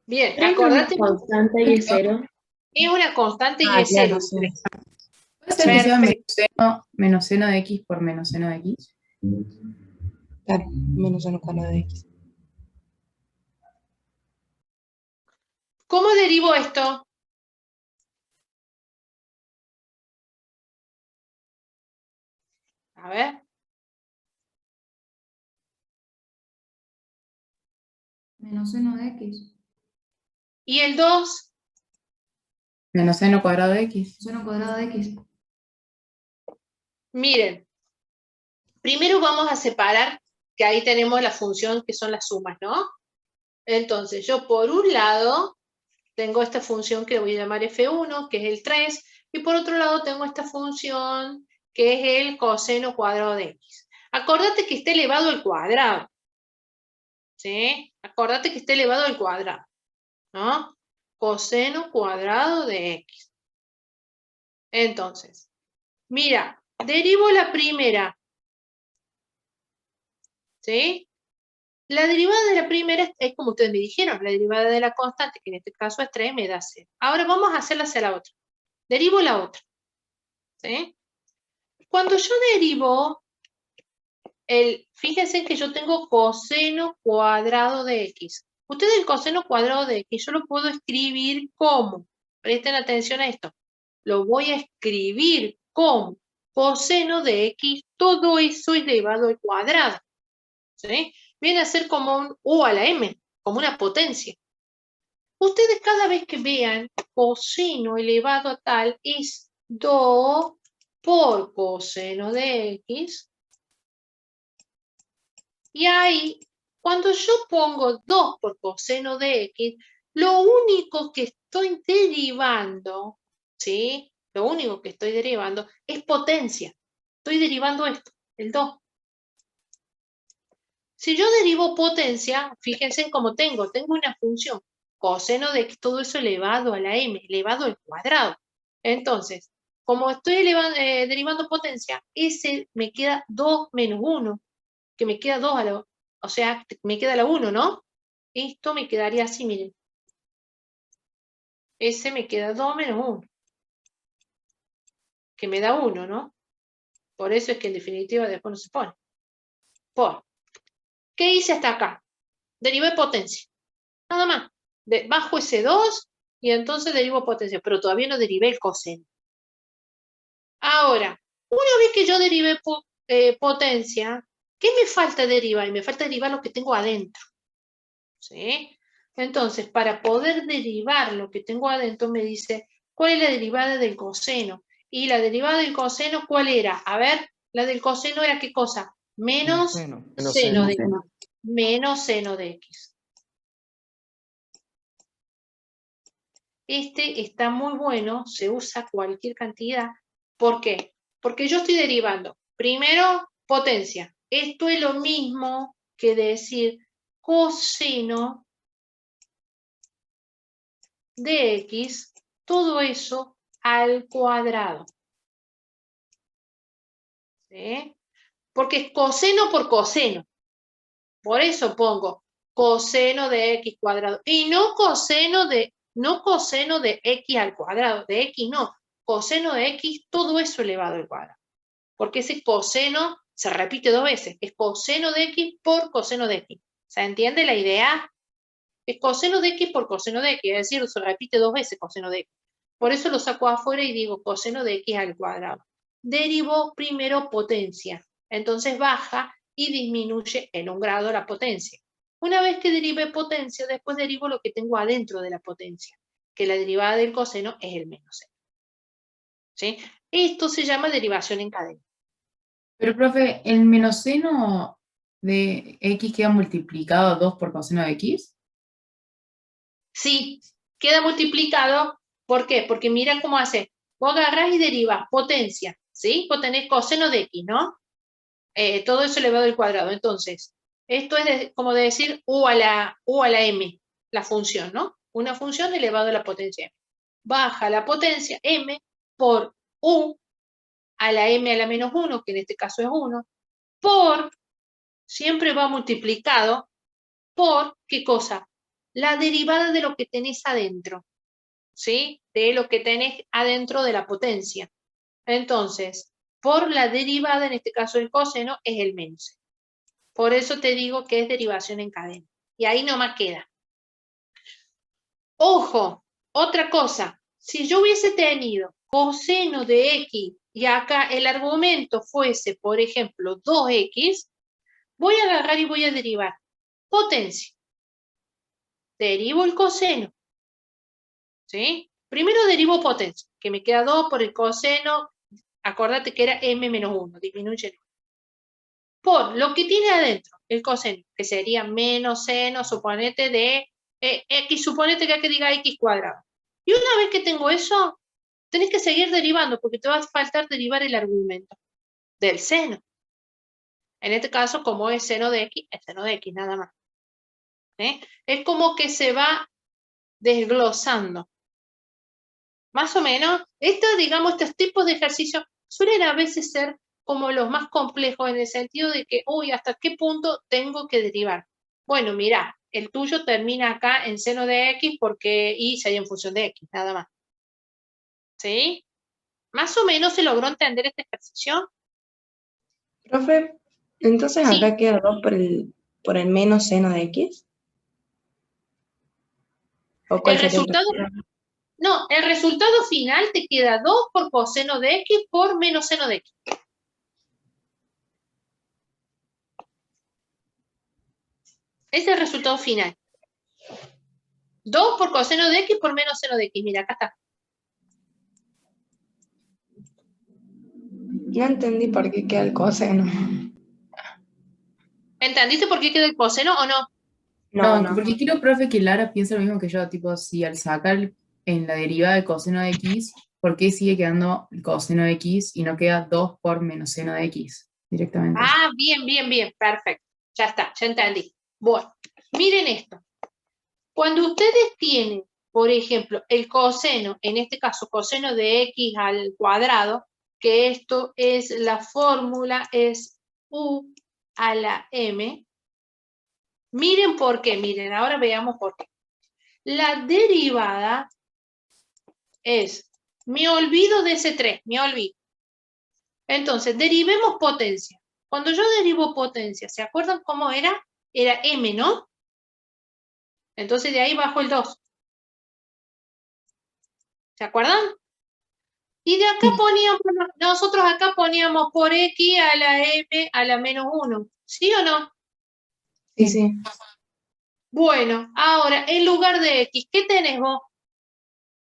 Bien, ¿Tres no es acordate, constante y es cero? es una constante y Ah, es cero. claro, sí. ¿Puede ser que sea Perfecto. menos seno de x por menos seno de x? Claro, menos seno cuadrado de x. ¿Cómo derivo esto? A ver. Menos seno de x. ¿Y el 2? Menos seno cuadrado de x. Seno cuadrado de x. Miren, primero vamos a separar, que ahí tenemos la función que son las sumas, ¿no? Entonces, yo por un lado tengo esta función que voy a llamar f1, que es el 3, y por otro lado tengo esta función que es el coseno cuadrado de x. Acordate que está elevado al cuadrado, ¿sí? Acordate que está elevado al cuadrado, ¿no? Coseno cuadrado de x. Entonces, mira, derivo la primera, ¿sí? La derivada de la primera es como ustedes me dijeron, la derivada de la constante, que en este caso es 3, me da 0. Ahora vamos a hacerla hacia la otra. Derivo la otra, ¿sí? Cuando yo derivo, fíjense que yo tengo coseno cuadrado de x. Ustedes el coseno cuadrado de x, yo lo puedo escribir como, presten atención a esto, lo voy a escribir como coseno de x, todo eso elevado al cuadrado, ¿sí? Viene a ser como un u a la m, como una potencia. Ustedes cada vez que vean coseno elevado a tal, es 2 por coseno de x. Y ahí, cuando yo pongo 2 por coseno de x, lo único que estoy derivando, ¿sí? Lo único que estoy derivando es potencia. Estoy derivando esto, el 2. Si yo derivo potencia, fíjense en cómo tengo una función coseno de x, todo eso elevado a la m, elevado al cuadrado. Entonces, como estoy derivando potencia, ese me queda 2 menos 1, que me queda 2 o sea, me queda la 1, ¿no? Esto me quedaría así, miren. Ese me queda 2 menos 1, que me da 1, ¿no? Por eso es que en definitiva después no se pone. ¿Qué hice hasta acá? Derivé potencia. Nada más. Bajo ese 2 y entonces derivo potencia, pero todavía no derivé el coseno. Ahora, una vez que yo derivé potencia, ¿qué me falta derivar? Me falta derivar lo que tengo adentro, ¿sí? Entonces, para poder derivar lo que tengo adentro, me dice, ¿cuál es la derivada del coseno? Y la derivada del coseno, ¿cuál era? A ver, la del coseno era ¿qué cosa? Menos Menos seno de seno. x. Menos seno de x. Este está muy bueno, se usa cualquier cantidad. ¿Por qué? Porque yo estoy derivando, primero, potencia. Esto es lo mismo que decir coseno de x, todo eso al cuadrado. ¿Sí? Porque es coseno por coseno. Por eso pongo coseno de x cuadrado. Y no coseno de x al cuadrado. De x no. Coseno de x, todo eso elevado al cuadrado. Porque ese coseno se repite 2 veces. Es coseno de x por coseno de x. ¿Se entiende la idea? Es coseno de x por coseno de x. Es decir, se repite 2 veces coseno de x. Por eso lo saco afuera y digo coseno de x al cuadrado. Derivo primero potencia. Entonces baja y disminuye en 1 grado la potencia. Una vez que derive potencia, después derivo lo que tengo adentro de la potencia, que la derivada del coseno es el menos seno. ¿Sí? Esto se llama derivación en cadena. Pero, profe, ¿el menos seno de x queda multiplicado 2 por coseno de x? Sí, queda multiplicado. ¿Por qué? Porque mira cómo hace. Vos agarrás y derivas potencia, ¿sí? Vos tenés coseno de x, ¿no? Todo eso elevado al cuadrado. Entonces, esto es como de decir u a la m, la función, ¿no? Una función elevado a la potencia m. Baja la potencia m por u a la m a la menos 1, que en este caso es 1, por, siempre va multiplicado por, ¿qué cosa? La derivada de lo que tenés adentro, ¿sí? De lo que tenés adentro de la potencia. Entonces, por la derivada, en este caso el coseno, es el menos. Por eso te digo que es derivación en cadena. Y ahí nomás queda. Ojo, otra cosa. Si yo hubiese tenido coseno de x y acá el argumento fuese, por ejemplo, 2x, voy a agarrar y voy a derivar potencia. Derivo el coseno. ¿Sí? Primero derivo potencia, que me queda 2 por el coseno. Acordate que era m menos 1, disminuye. Por lo que tiene adentro, el coseno, que sería menos seno, suponete de x, suponete que diga x cuadrado. Y una vez que tengo eso, tenés que seguir derivando, porque te va a faltar derivar el argumento del seno. En este caso, como es seno de x, es seno de x, nada más. Es como que se va desglosando. Más o menos, digamos, estos tipos de ejercicios suelen a veces ser como los más complejos en el sentido de que, uy, ¿hasta qué punto tengo que derivar? Bueno, mira, el tuyo termina acá en seno de x porque y se hay en función de x, nada más. ¿Sí? ¿Más o menos se logró entender este ejercicio? Profe, entonces Sí. acá queda 2 por el menos seno de x. ¿O cuál El sería resultado, no, el resultado final te queda 2 por coseno de x por menos seno de x. Ese es el resultado final. 2 por coseno de x por menos seno de x. Mira, acá está. No entendí por qué queda el coseno. ¿Entendiste por qué queda el coseno o no? No, porque quiero, profe, que Lara piense lo mismo que yo, tipo, si al sacar en la derivada de coseno de x, ¿por qué sigue quedando el coseno de x y no queda 2 por menos seno de x directamente? Ah, bien, bien, bien, perfecto. Ya está, ya entendí. Bueno, miren esto. Cuando ustedes tienen, por ejemplo, el coseno, en este caso coseno de x al cuadrado, que esto es la fórmula, es u a la m. Miren por qué, miren, ahora veamos por qué. La derivada es, me olvido de ese 3, me olvido. Entonces, derivemos potencia. Cuando yo derivo potencia, ¿se acuerdan cómo era? Era m, ¿no? Entonces de ahí bajo el 2. ¿Se acuerdan? Y de acá poníamos, nosotros acá poníamos por x a la m a la menos 1. ¿Sí o no? Sí, sí. Bueno, ahora, en lugar de x, ¿qué tenés vos?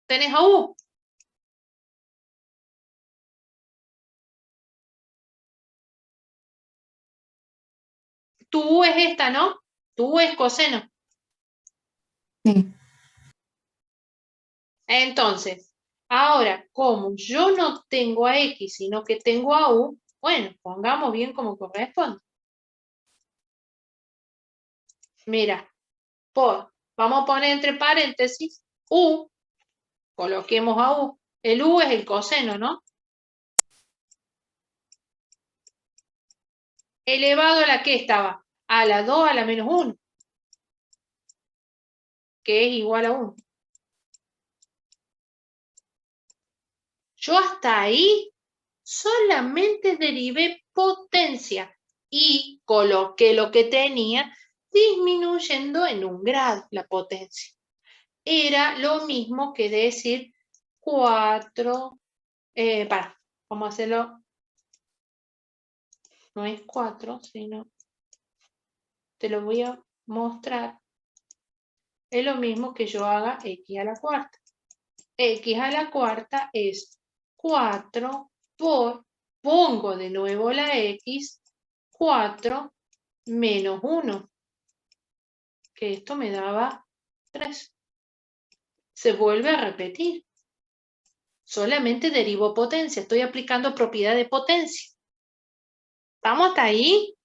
Tenés a u. Tu u es esta, ¿no? Tu u es coseno. Sí. Entonces, ahora, como yo no tengo a x, sino que tengo a u, bueno, pongamos bien como corresponde. Mira, vamos a poner entre paréntesis, u, coloquemos a u. El u es el coseno, ¿no? Elevado a la que estaba, a la 2 a la menos 1, que es igual a 1. Yo hasta ahí solamente derivé potencia y coloqué lo que tenía disminuyendo en 1 grado la potencia. Era lo mismo que decir 4, vamos a hacerlo, no es 4, sino, te lo voy a mostrar. Es lo mismo que yo haga x a la cuarta. X a la cuarta es 4 por, pongo de nuevo la x, 4 menos 1, que esto me daba 3. Se vuelve a repetir. Solamente derivo potencia, estoy aplicando propiedad de potencia. ¿Estamos hasta ahí?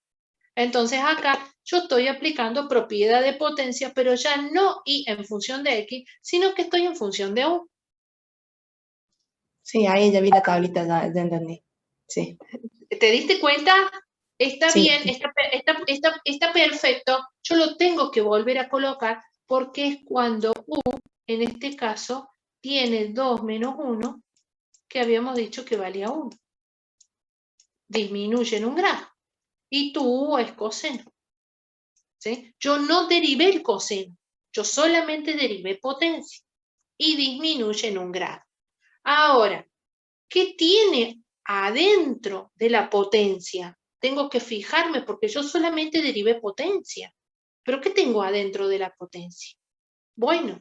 Entonces acá yo estoy aplicando propiedad de potencia, pero ya no y en función de x, sino que estoy en función de u. Sí, ahí ya vi la tablita, ya entendí. Sí. ¿Te diste cuenta? Está Sí. bien, está perfecto. Yo lo tengo que volver a colocar porque es cuando U, en este caso, tiene 2 menos 1, que habíamos dicho que valía 1. Disminuye en un grado. Y tu U es coseno. ¿Sí? Yo no derivé el coseno. Yo solamente derivé potencia. Y disminuye en un grado. Ahora, ¿qué tiene adentro de la potencia? Tengo que fijarme porque yo solamente derivé potencia. ¿Pero qué tengo adentro de la potencia? Bueno,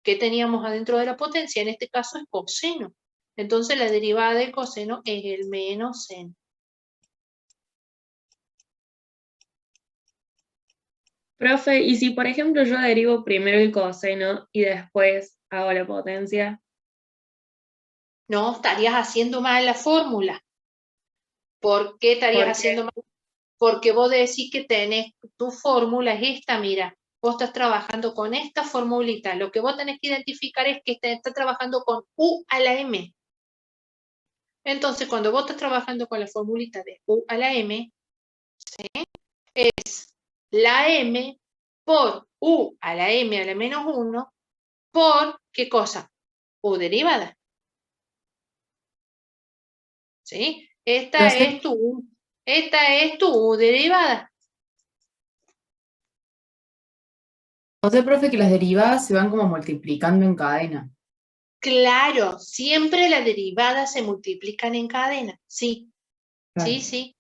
¿qué teníamos adentro de la potencia? En este caso es coseno. Entonces la derivada del coseno es el menos seno. Profe, y si por ejemplo yo derivo primero el coseno y después hago la potencia. No, estarías haciendo mal la fórmula. ¿Por qué estarías ¿Por qué? haciendo mal? Porque vos decís que tenés, tu fórmula es esta, mira, vos estás trabajando con esta formulita. Lo que vos tenés que identificar es que estás trabajando con U a la M. Entonces, cuando vos estás trabajando con la formulita de U a la M, ¿sí? Es la M por U a la M a la menos 1 por, ¿qué cosa? U derivada. ¿Sí? Esta es tu U derivada. O sea, profe, que las derivadas se van como multiplicando en cadena. Claro, siempre las derivadas se multiplican en cadena. Sí, Claro. sí, sí.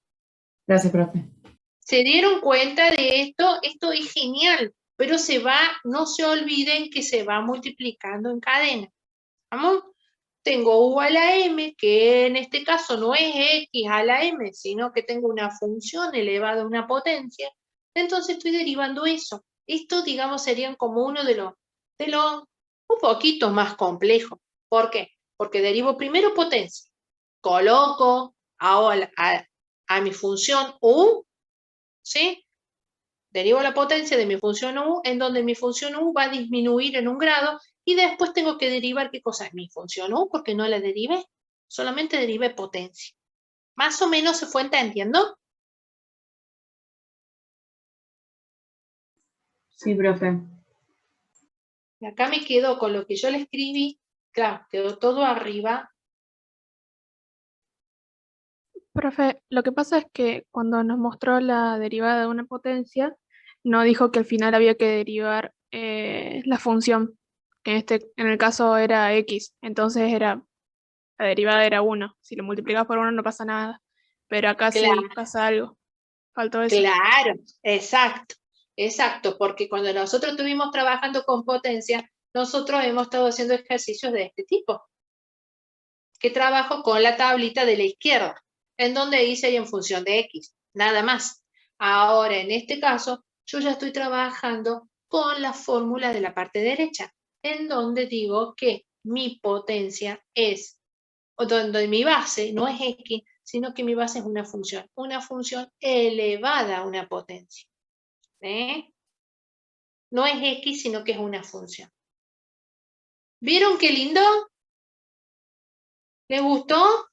Gracias, profe. ¿Se dieron cuenta de esto? Esto es genial, pero no se olviden que se va multiplicando en cadena. ¿Vamos? Tengo U a la M, que en este caso no es X a la M, sino que tengo una función elevada a una potencia. Entonces estoy derivando eso. Esto, digamos, serían como uno de los un poquito más complejos. ¿Por qué? Porque derivo primero potencia. Coloco a mi función U, ¿sí? Derivo la potencia de mi función U, en donde mi función U va a disminuir en un grado, y después tengo que derivar qué cosa es mi función U, porque no la derivé, solamente derivé potencia. ¿Más o menos se fue entendiendo? Sí, profe. Y acá me quedo con lo que yo le escribí, claro, quedó todo arriba. Profe, lo que pasa es que cuando nos mostró la derivada de una potencia, no dijo que al final había que derivar la función, que en el caso era x, entonces la derivada era 1. Si lo multiplicas por 1 no pasa nada, pero acá sí Claro, pasa algo, faltó eso. claro, exacto, porque cuando nosotros estuvimos trabajando con potencia, nosotros hemos estado haciendo ejercicios de este tipo, que trabajo con la tablita de la izquierda, en donde dice y en función de X, nada más. Ahora, en este caso, yo ya estoy trabajando con la fórmula de la parte derecha, en donde digo que mi potencia es, o donde mi base no es X, sino que mi base es una función elevada a una potencia. ¿Eh? No es X, sino que es una función. ¿Vieron qué lindo? ¿Les gustó?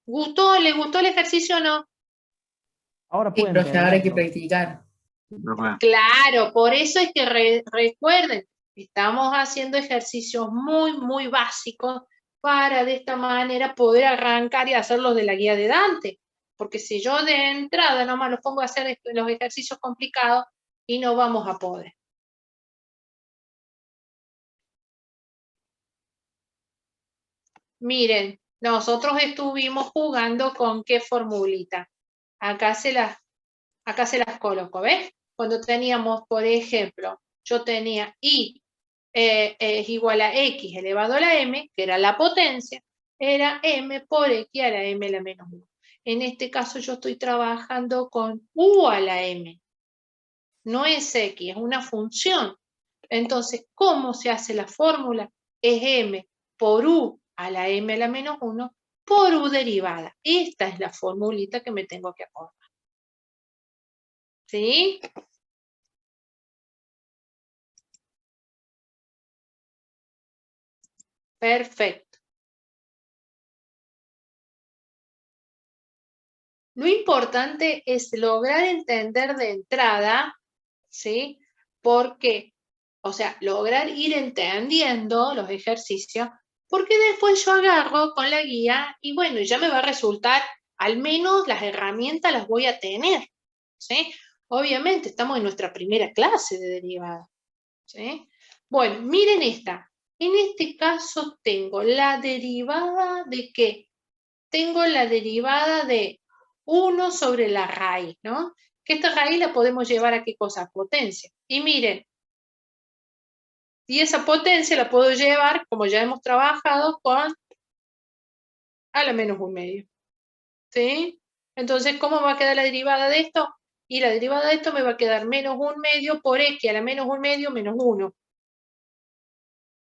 ¿Gustó? ¿Les gustó el ejercicio o no? Ahora Sí, puedo profe, ahora hay que entenderlo. practicar. Profe, Claro, por eso es que recuerden, estamos haciendo ejercicios muy, muy básicos para de esta manera poder arrancar y hacerlos de la guía de Dante. Porque si yo de entrada nomás los pongo a hacer los ejercicios complicados y no vamos a poder. Miren, nosotros estuvimos jugando con qué formulita. Acá se las coloco, ¿ves? Cuando teníamos, por ejemplo, yo tenía I es igual a X elevado a la M, que era la potencia, era M por X a la M a la menos 1. En este caso yo estoy trabajando con U a la M. No es X, es una función. Entonces, ¿cómo se hace la fórmula? Es M por U a la M a la menos 1 por U derivada. Esta es la formulita que me tengo que acordar. ¿Sí? Perfecto. Lo importante es lograr entender de entrada, ¿sí? Porque, o sea, lograr ir entendiendo los ejercicios, porque después yo agarro con la guía y bueno, ya me va a resultar, al menos las herramientas las voy a tener, ¿sí? Obviamente estamos en nuestra primera clase de derivada, ¿sí? Bueno, miren esta. En este caso tengo la derivada de ¿qué? Tengo la derivada de 1 sobre la raíz, ¿no? Que esta raíz la podemos llevar a ¿qué cosa? Potencia. Y miren, y esa potencia la puedo llevar, como ya hemos trabajado, con a la menos 1/2. ¿Sí? Entonces, ¿cómo va a quedar la derivada de esto? Y la derivada de esto me va a quedar menos 1/2 por x a la menos 1/2 menos 1.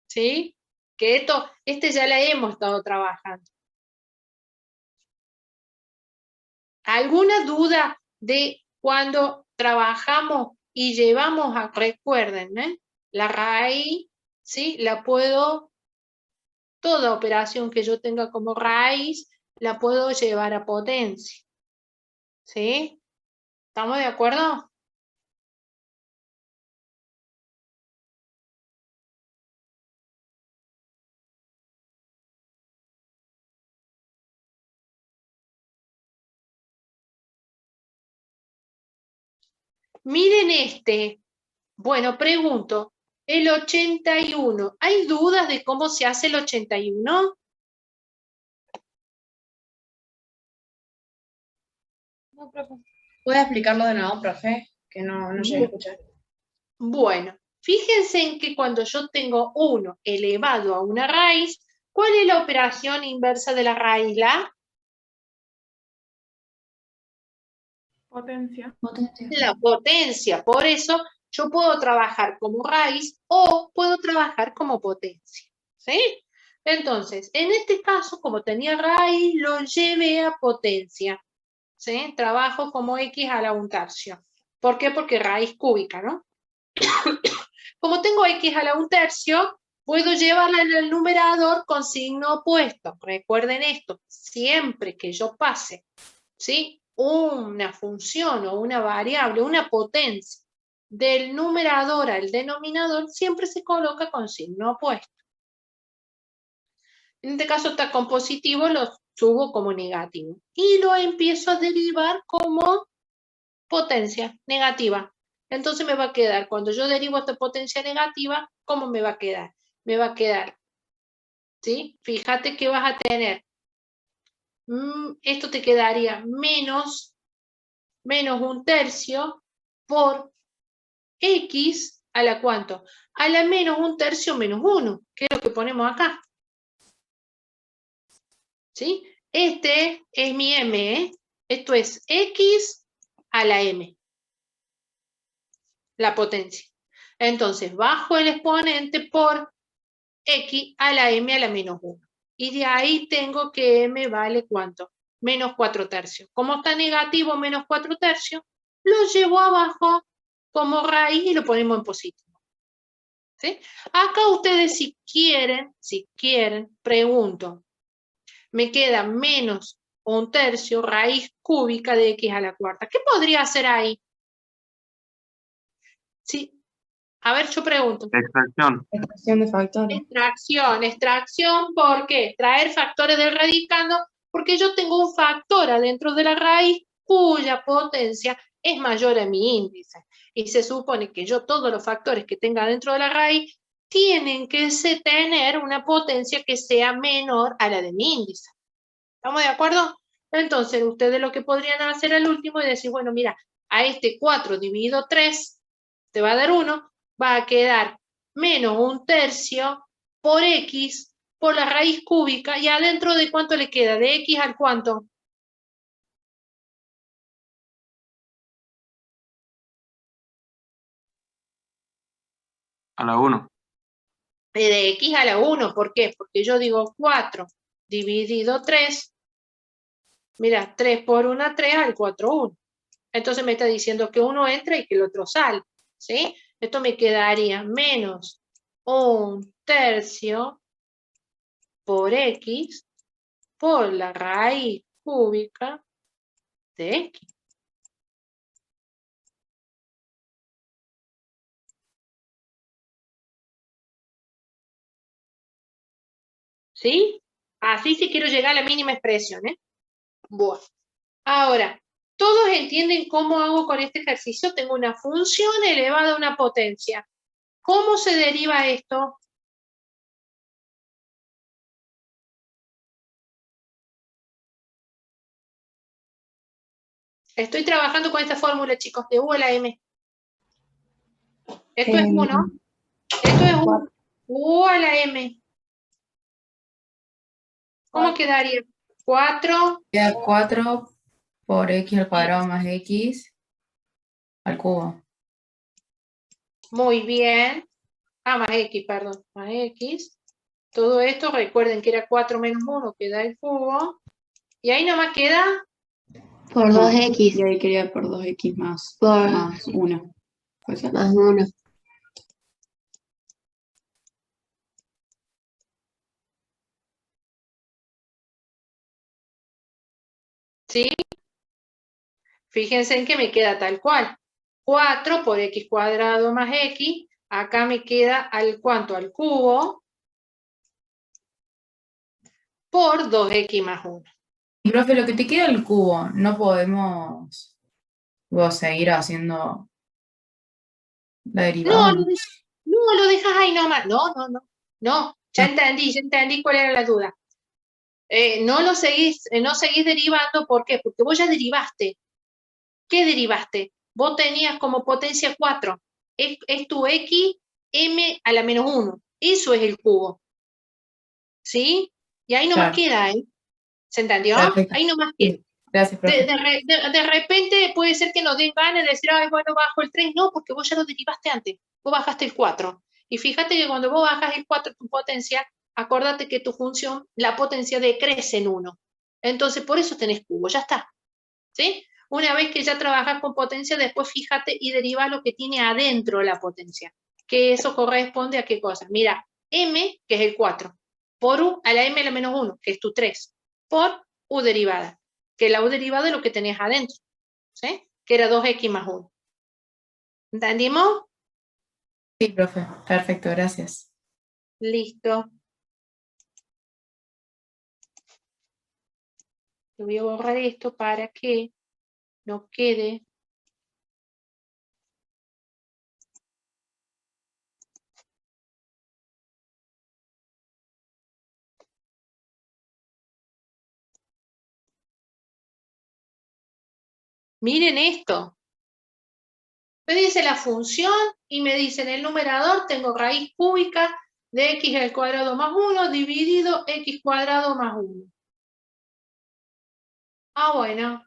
¿Sí? Que este ya la hemos estado trabajando. ¿Alguna duda de cuando trabajamos y llevamos a, recuerden, la raíz, ¿sí? La puedo, toda operación que yo tenga como raíz, la puedo llevar a potencia. ¿Sí? ¿Estamos de acuerdo? Miren este. Bueno, pregunto, el 81, ¿hay dudas de cómo se hace el 81? No, profe. ¿Puede explicarlo de nuevo, profe? Que no llegué a escuchar. Bueno, fíjense en que cuando yo tengo 1 elevado a una raíz, ¿cuál es la operación inversa de la raíz? La Potencia. La potencia. Por eso yo puedo trabajar como raíz o puedo trabajar como potencia. ¿Sí? Entonces, en este caso, como tenía raíz, lo llevé a potencia. ¿Sí? Trabajo como x a la 1/3. ¿Por qué? Porque raíz cúbica, ¿no? Como tengo x a la 1/3, puedo llevarla en el numerador con signo opuesto. Recuerden esto, siempre que yo pase, ¿sí? Una función o una variable, una potencia, del numerador al denominador, siempre se coloca con signo opuesto. En este caso está con positivo, lo subo como negativo. Y lo empiezo a derivar como potencia negativa. Entonces me va a quedar, cuando yo derivo esta potencia negativa, ¿cómo me va a quedar? Me va a quedar, ¿sí? Fíjate que vas a tener, esto te quedaría menos 1/3 por x a la ¿cuánto? A la menos 1/3 menos 1, que es lo que ponemos acá. ¿Sí? Este es mi m, ¿eh? Esto es x a la m, la potencia. Entonces, bajo el exponente por x a la m a la menos 1. Y de ahí tengo que m vale ¿cuánto? Menos 4/3. Como está negativo menos 4/3, lo llevo abajo como raíz y lo ponemos en positivo. ¿Sí? Acá ustedes si quieren, pregunto. Me queda menos 1/3 raíz cúbica de x a la 4. ¿Qué podría hacer ahí? Sí. A ver, yo pregunto. Extracción. Extracción de factores. Extracción, ¿por qué? Traer factores del radicando, porque yo tengo un factor adentro de la raíz cuya potencia es mayor a mi índice. Y se supone que yo todos los factores que tenga dentro de la raíz tienen que tener una potencia que sea menor a la de mi índice. ¿Estamos de acuerdo? Entonces, ustedes lo que podrían hacer al último es decir, bueno, mira, a este 4 dividido 3 te va a dar 1, va a quedar menos 1/3 por x por la raíz cúbica, y adentro de ¿cuánto le queda? ¿De x al cuánto? A la 1. De x a la 1, ¿por qué? Porque yo digo 4 dividido 3, mira, 3 por 1, 3 al 4, 1. Entonces me está diciendo que uno entra y que el otro sale, ¿sí? Esto me quedaría menos 1/3 por X por la raíz cúbica de X. ¿Sí? Así sí quiero llegar a la mínima expresión, ¿eh? Bueno. Ahora, ¿todos entienden cómo hago con este ejercicio? Tengo una función elevada a una potencia. ¿Cómo se deriva esto? Estoy trabajando con esta fórmula, chicos, de U a la M. Esto es 1. Esto es U a la M. ¿Cómo quedaría? 4. Queda 4 por X al cuadrado más X al cubo. Muy bien. Más X, perdón. Más X. Todo esto, recuerden que era 4 menos 1, queda el cubo. Y ahí nomás queda... Por 2X. Y ahí quería por 2X más 1. ¿Puede ser? Más 1. ¿Sí? Fíjense en que me queda tal cual. 4 por X cuadrado más X. Acá me queda al ¿cuánto? Al cubo. Por 2X más 1. Y profe, lo que te queda el cubo, no podemos seguir haciendo la derivada. No, lo dejas ahí nomás. No, ya entendí cuál era la duda. No seguís derivando, ¿por qué? Porque vos ya derivaste. ¿Qué derivaste? Vos tenías como potencia 4. Es tu X, M a la menos 1. Eso es el cubo. ¿Sí? Y ahí nomás queda, ¿eh? ¿Se entendió? Perfecto. Ahí nomás queda. Gracias, profe. De repente puede ser que nos den ganas de decir, ay, bueno, bajo el 3. No, porque vos ya lo derivaste antes. Vos bajaste el 4. Y fíjate que cuando vos bajas el 4, tu potencia, acordate que tu función, la potencia decrece en 1. Entonces, por eso tenés cubo, ya está. ¿Sí? Una vez que ya trabajas con potencia, después fíjate y deriva lo que tiene adentro la potencia. Que eso corresponde a qué cosa. Mira, M, que es el 4, por U a la M a la menos 1, que es tu 3, por U derivada, que la U derivada es lo que tenés adentro, ¿sí? Que era 2X más 1. ¿Entendimos? Sí, profe. Perfecto, gracias. Listo. Te voy a borrar esto para que no quede. Miren esto. Me dice la función y me dice en el numerador tengo raíz cúbica de X al cuadrado más 1 dividido X cuadrado más 1. Bueno.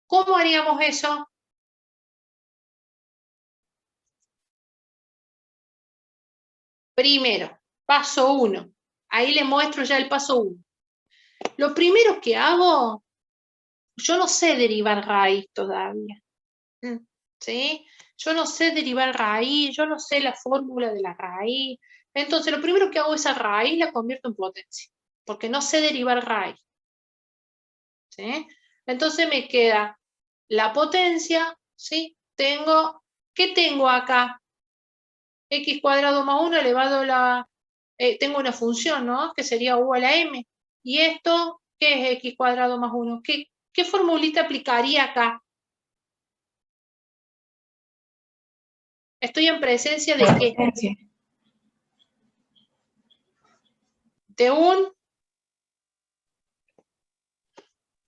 ¿Cómo haríamos eso? Primero, paso 1. Ahí le muestro ya el paso 1. Lo primero que hago, yo no sé derivar raíz todavía. ¿Sí? Yo no sé derivar raíz, yo no sé la fórmula de la raíz. Entonces, lo primero que hago es esa raíz la convierto en potencia, porque no sé derivar raíz. ¿Sí? Entonces me queda la potencia, ¿sí? ¿Qué tengo acá? X cuadrado más 1 elevado a la... tengo una función, ¿no? Que sería U a la M. ¿Y esto qué es X cuadrado más 1? ¿Qué formulita aplicaría acá? Estoy en presencia de qué? De un...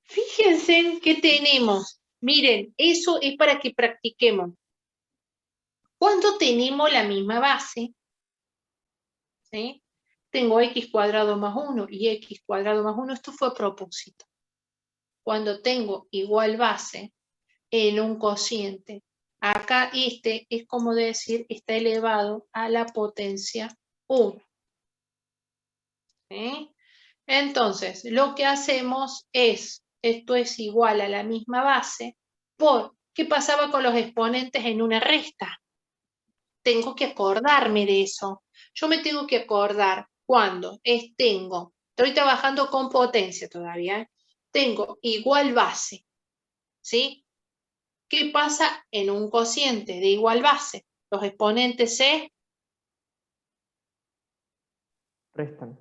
Fíjense en qué tenemos. Miren, eso es para que practiquemos. Cuando tenemos la misma base, ¿sí? Tengo X cuadrado más 1 y X cuadrado más 1, esto fue a propósito. Cuando tengo igual base en un cociente, acá este es como decir, está elevado a la potencia 1. ¿Sí? Entonces, lo que hacemos es, esto es igual a la misma base, por, ¿qué pasaba con los exponentes en una resta? Tengo que acordarme de eso. yo me tengo que acordar cuando estoy trabajando con potencia todavía, ¿eh? Tengo igual base, ¿sí? ¿Qué pasa en un cociente de igual base? Los exponentes se Restan.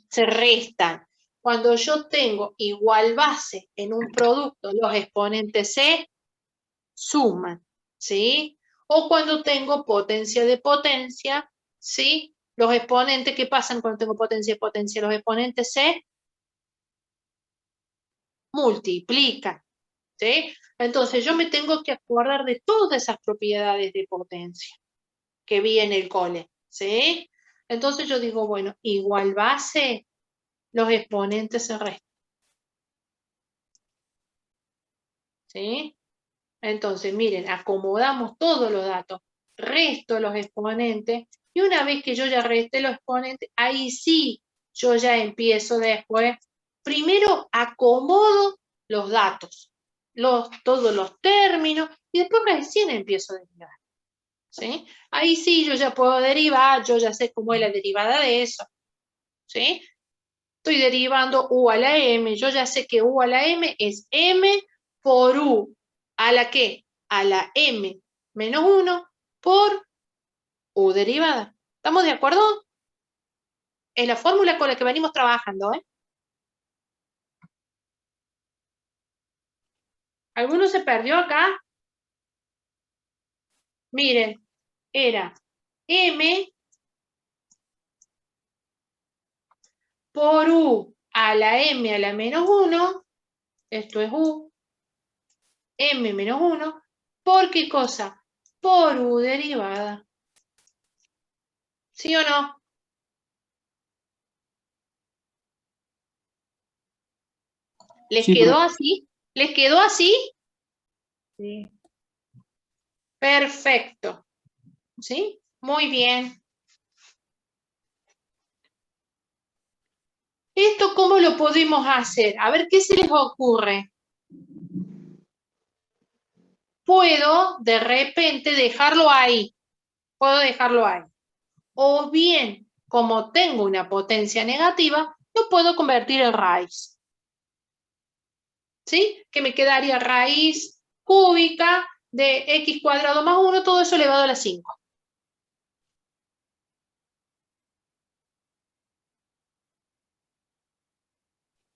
se restan. Cuando yo tengo igual base en un producto, los exponentes se suman, ¿sí? O cuando tengo potencia de potencia, ¿sí? Los exponentes, ¿qué pasan cuando tengo potencia de potencia? Los exponentes se multiplican, ¿sí? Entonces yo me tengo que acordar de todas esas propiedades de potencia que vi en el cole, ¿sí? Entonces yo digo, bueno, igual base, los exponentes se restan, ¿sí? Entonces, miren, acomodamos todos los datos, resto los exponentes, y una vez que yo ya resté los exponentes, ahí sí, yo ya empiezo después, primero acomodo los datos, todos los términos, y después recién empiezo a derivar, ¿sí? Ahí sí, yo ya puedo derivar, yo ya sé cómo es la derivada de eso, ¿sí? Estoy derivando u a la m, yo ya sé que u a la m es m por u a la ¿qué? A la m menos 1 por u derivada. ¿Estamos de acuerdo? Es la fórmula con la que venimos trabajando, ¿eh? ¿Alguno se perdió acá? Miren, era m por u a la m a la menos 1, esto es u, m menos 1, ¿por qué cosa? Por u derivada. ¿Sí o no? ¿Les Sí, quedó así? ¿Les quedó así? Sí. Perfecto. ¿Sí? Muy bien. ¿Esto cómo lo podemos hacer? A ver, ¿qué se les ocurre? Puedo de repente dejarlo ahí. Puedo dejarlo ahí. O bien, como tengo una potencia negativa, lo puedo convertir en raíz. ¿Sí? Que me quedaría raíz cúbica de x cuadrado más 1, todo eso elevado a la 5.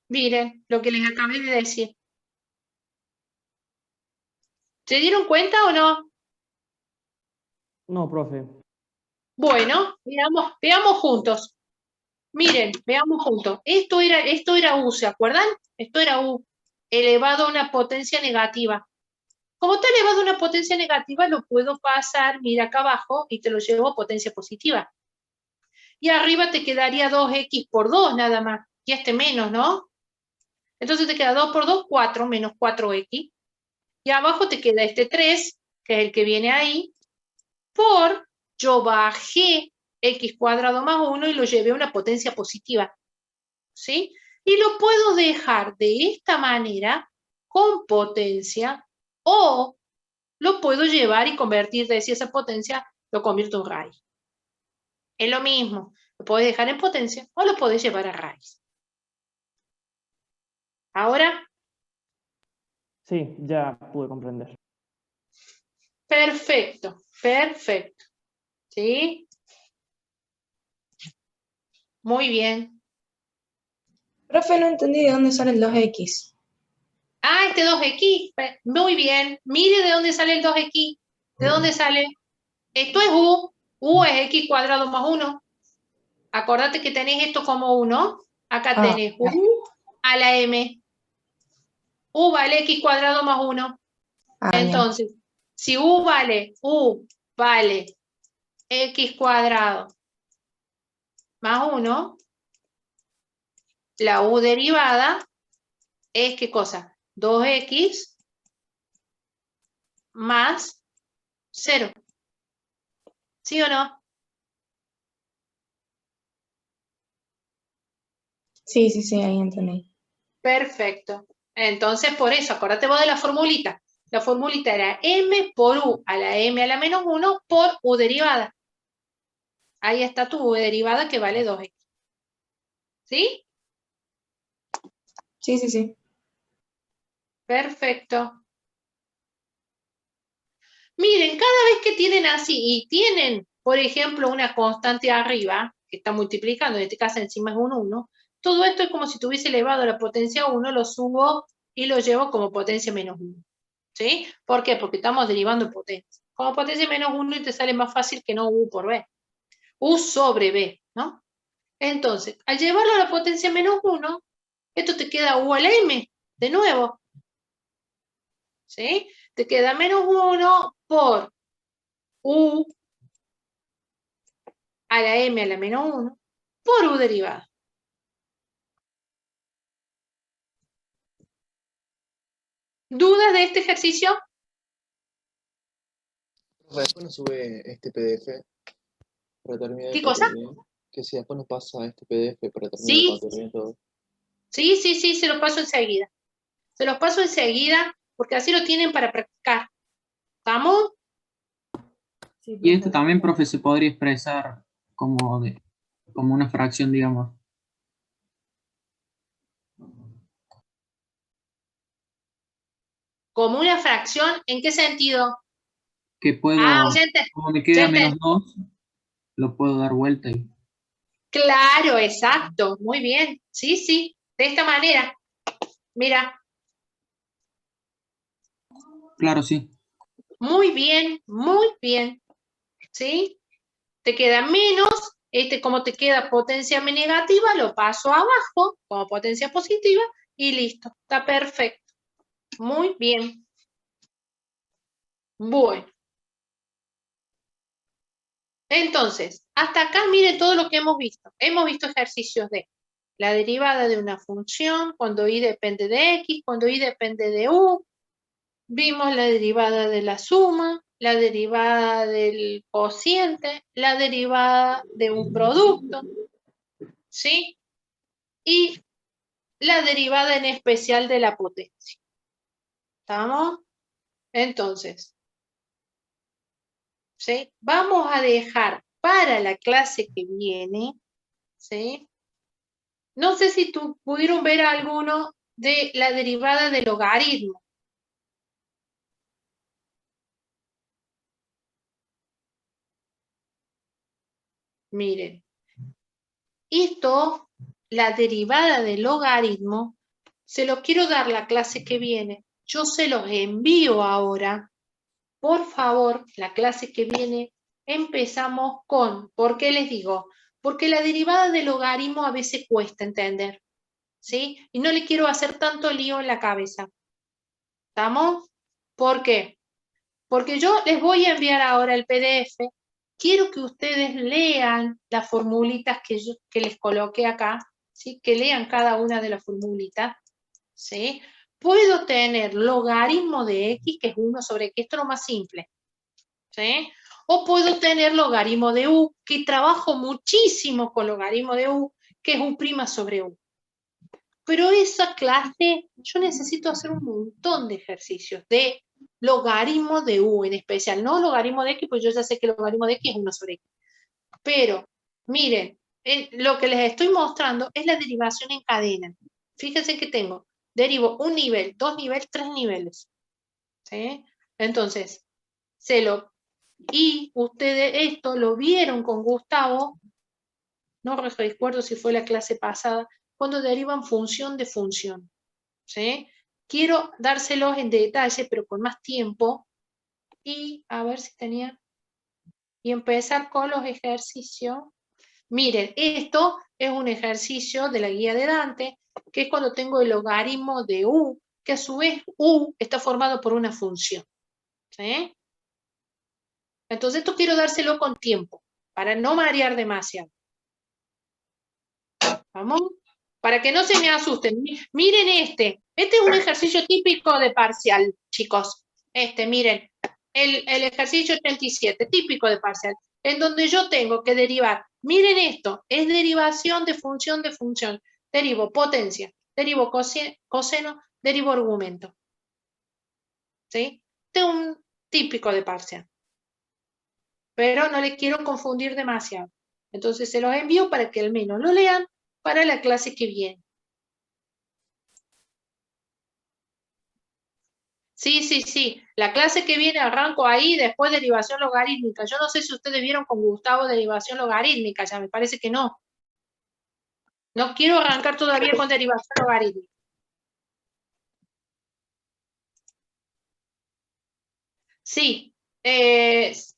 Miren lo que les acabé de decir. ¿Se dieron cuenta o no? No, profe. Bueno, veamos juntos. Miren, veamos juntos. Esto era U, ¿se acuerdan? Esto era U, elevado a una potencia negativa. Como está elevado a una potencia negativa, lo puedo pasar, mira acá abajo, y te lo llevo a potencia positiva. Y arriba te quedaría 2x por 2 nada más. Y este menos, ¿no? Entonces te queda 2 por 2, 4, menos 4x. Y abajo te queda este 3, que es el que viene ahí, por yo bajé x cuadrado más 1 y lo llevé a una potencia positiva. ¿Sí? Y lo puedo dejar de esta manera con potencia, o lo puedo llevar y convertir de esa potencia, lo convierto en raíz. Es lo mismo, lo puedes dejar en potencia o lo puedes llevar a raíz. Ahora, Sí, ya pude comprender. perfecto, perfecto. ¿Sí? Muy bien. Profe, no entendí de dónde sale el 2x. Ah, este 2x, muy bien. Mire de dónde sale el 2x. ¿De dónde sale? Esto es u. U es x cuadrado más 1. Acordate que tenés esto como 1. Acá tenés u a la m. U vale x cuadrado más 1. Entonces, si u vale x cuadrado más 1, la u derivada es ¿qué cosa? 2x más 0. ¿Sí o no? Sí, ahí entendí. Perfecto. Entonces, por eso, acordate vos de la formulita. La formulita era m por u a la m a la menos 1 por u derivada. Ahí está tu derivada que vale 2x. ¿Sí? Sí, sí, sí. Perfecto. Miren, cada vez que tienen así y tienen, por ejemplo, una constante arriba, que está multiplicando, en este caso encima es un 1, todo esto es como si tuviese elevado a la potencia 1, lo subo y lo llevo como potencia menos 1. ¿Sí? ¿Por qué? Porque estamos derivando potencia. Como potencia menos 1 y te sale más fácil que no u por b. U sobre b, ¿no? Entonces, al llevarlo a la potencia menos 1, esto te queda u a la m, de nuevo. ¿Sí? Te queda menos 1 por u a la m a la menos 1 por u derivada. ¿Dudas de este ejercicio? Después nos sube este PDF para terminar de ¿Qué cosa? copiar bien. Que si después nos pasa este PDF para terminar de Sí, copiar bien todo. sí, se los paso enseguida. Se los paso enseguida porque así lo tienen para practicar. ¿Estamos? Sí, Y esto profe. también, profe, se podría expresar como, como una fracción, digamos. Como una fracción, ¿en qué sentido? Que puedo, Ya entendí. como me queda menos 2, lo puedo dar vuelta y... Claro, exacto. Muy bien. Sí, sí. De esta manera. Mira. Claro, sí. Muy bien, muy bien. ¿Sí? Te queda menos. Como te queda potencia negativa, lo paso abajo como potencia positiva y listo. Está perfecto. Muy bien. Bueno. Entonces, hasta acá miren todo lo que hemos visto. Hemos visto ejercicios de la derivada de una función, cuando y depende de x, cuando y depende de u. Vimos la derivada de la suma, la derivada del cociente, la derivada de un producto, ¿sí? Y la derivada en especial de la potencia. ¿Estamos? Entonces, ¿sí? Vamos a dejar para la clase que viene, ¿sí? No sé si pudieron ver alguno de la derivada del logaritmo. Miren, esto, la derivada del logaritmo, se lo quiero dar la clase que viene. Yo se los envío ahora. Por favor, la clase que viene empezamos con, ¿por qué les digo? Porque la derivada del logaritmo a veces cuesta entender, ¿sí? Y no le quiero hacer tanto lío en la cabeza. ¿Estamos? ¿Por qué? Porque yo les voy a enviar ahora el PDF. Quiero que ustedes lean las formulitas que les coloqué acá, ¿sí? Que lean cada una de las formulitas, ¿sí? Puedo tener logaritmo de x, que es 1 sobre x, esto es lo más simple, ¿sí? O puedo tener logaritmo de u, que trabajo muchísimo con logaritmo de u, que es u' sobre u. Pero esa clase, yo necesito hacer un montón de ejercicios de logaritmo de u en especial, no logaritmo de x, pues yo ya sé que el logaritmo de x es 1 sobre x. Pero, miren, lo que les estoy mostrando es la derivación en cadena. Fíjense que tengo, derivo un nivel, 2 niveles, 3 niveles. ¿Sí? Entonces, y ustedes esto lo vieron con Gustavo, no recuerdo si fue la clase pasada, cuando derivan función de función. ¿Sí? Quiero dárselos en detalle, pero con más tiempo, y a ver si tenía, y empezar con los ejercicios. Miren, esto es un ejercicio de la guía de Dante, que es cuando tengo el logaritmo de u, que a su vez u está formado por una función. ¿Sí? Entonces esto quiero dárselo con tiempo, para no marear demasiado. ¿Vamos? Para que no se me asusten. Miren este es un ejercicio típico de parcial, chicos. Miren, el ejercicio 87, típico de parcial, en donde yo tengo que derivar. Miren esto, es derivación de función de función. Derivo potencia, derivo coseno, derivo argumento. ¿Sí? Este es un típico de parcial. Pero no le quiero confundir demasiado. Entonces se los envío para que al menos lo lean para la clase que viene. Sí. La clase que viene arranco ahí, después derivación logarítmica. Yo no sé si ustedes vieron con Gustavo derivación logarítmica, ya me parece que no. No quiero arrancar todavía con derivación logarítmica. Sí,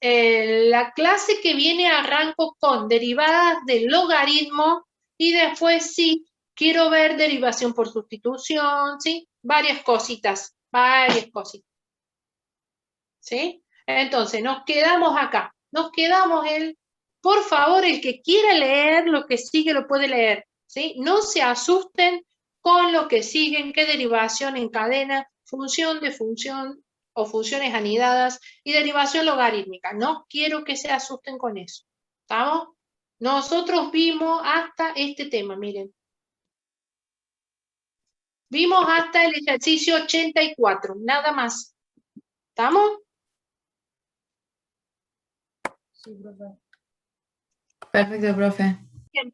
la clase que viene arranco con derivadas del logaritmo y después sí, quiero ver derivación por sustitución, ¿sí? Varias cositas. ¿Sí? Entonces, nos quedamos acá. Nos quedamos por favor, el que quiera leer lo que sigue lo puede leer, ¿sí? No se asusten con lo que siguen, qué derivación en cadena, función de función o funciones anidadas y derivación logarítmica. No quiero que se asusten con eso. ¿Estamos? Nosotros vimos hasta este tema, miren. Vimos hasta el ejercicio 84, nada más. ¿Estamos? Sí, profe. Perfecto, profe. Bien,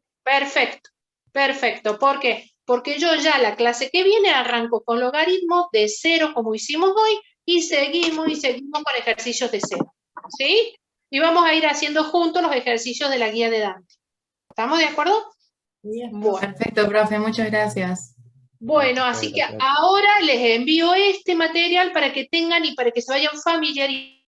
perfecto. ¿Por qué? Porque yo ya la clase que viene arranco con logaritmos de 0 como hicimos hoy y seguimos con ejercicios de 0. ¿Sí? Y vamos a ir haciendo juntos los ejercicios de la guía de Dante. ¿Estamos de acuerdo? Bueno. Perfecto, profe, muchas gracias. Bueno, así que ahora les envío este material para que tengan y para que se vayan familiarizando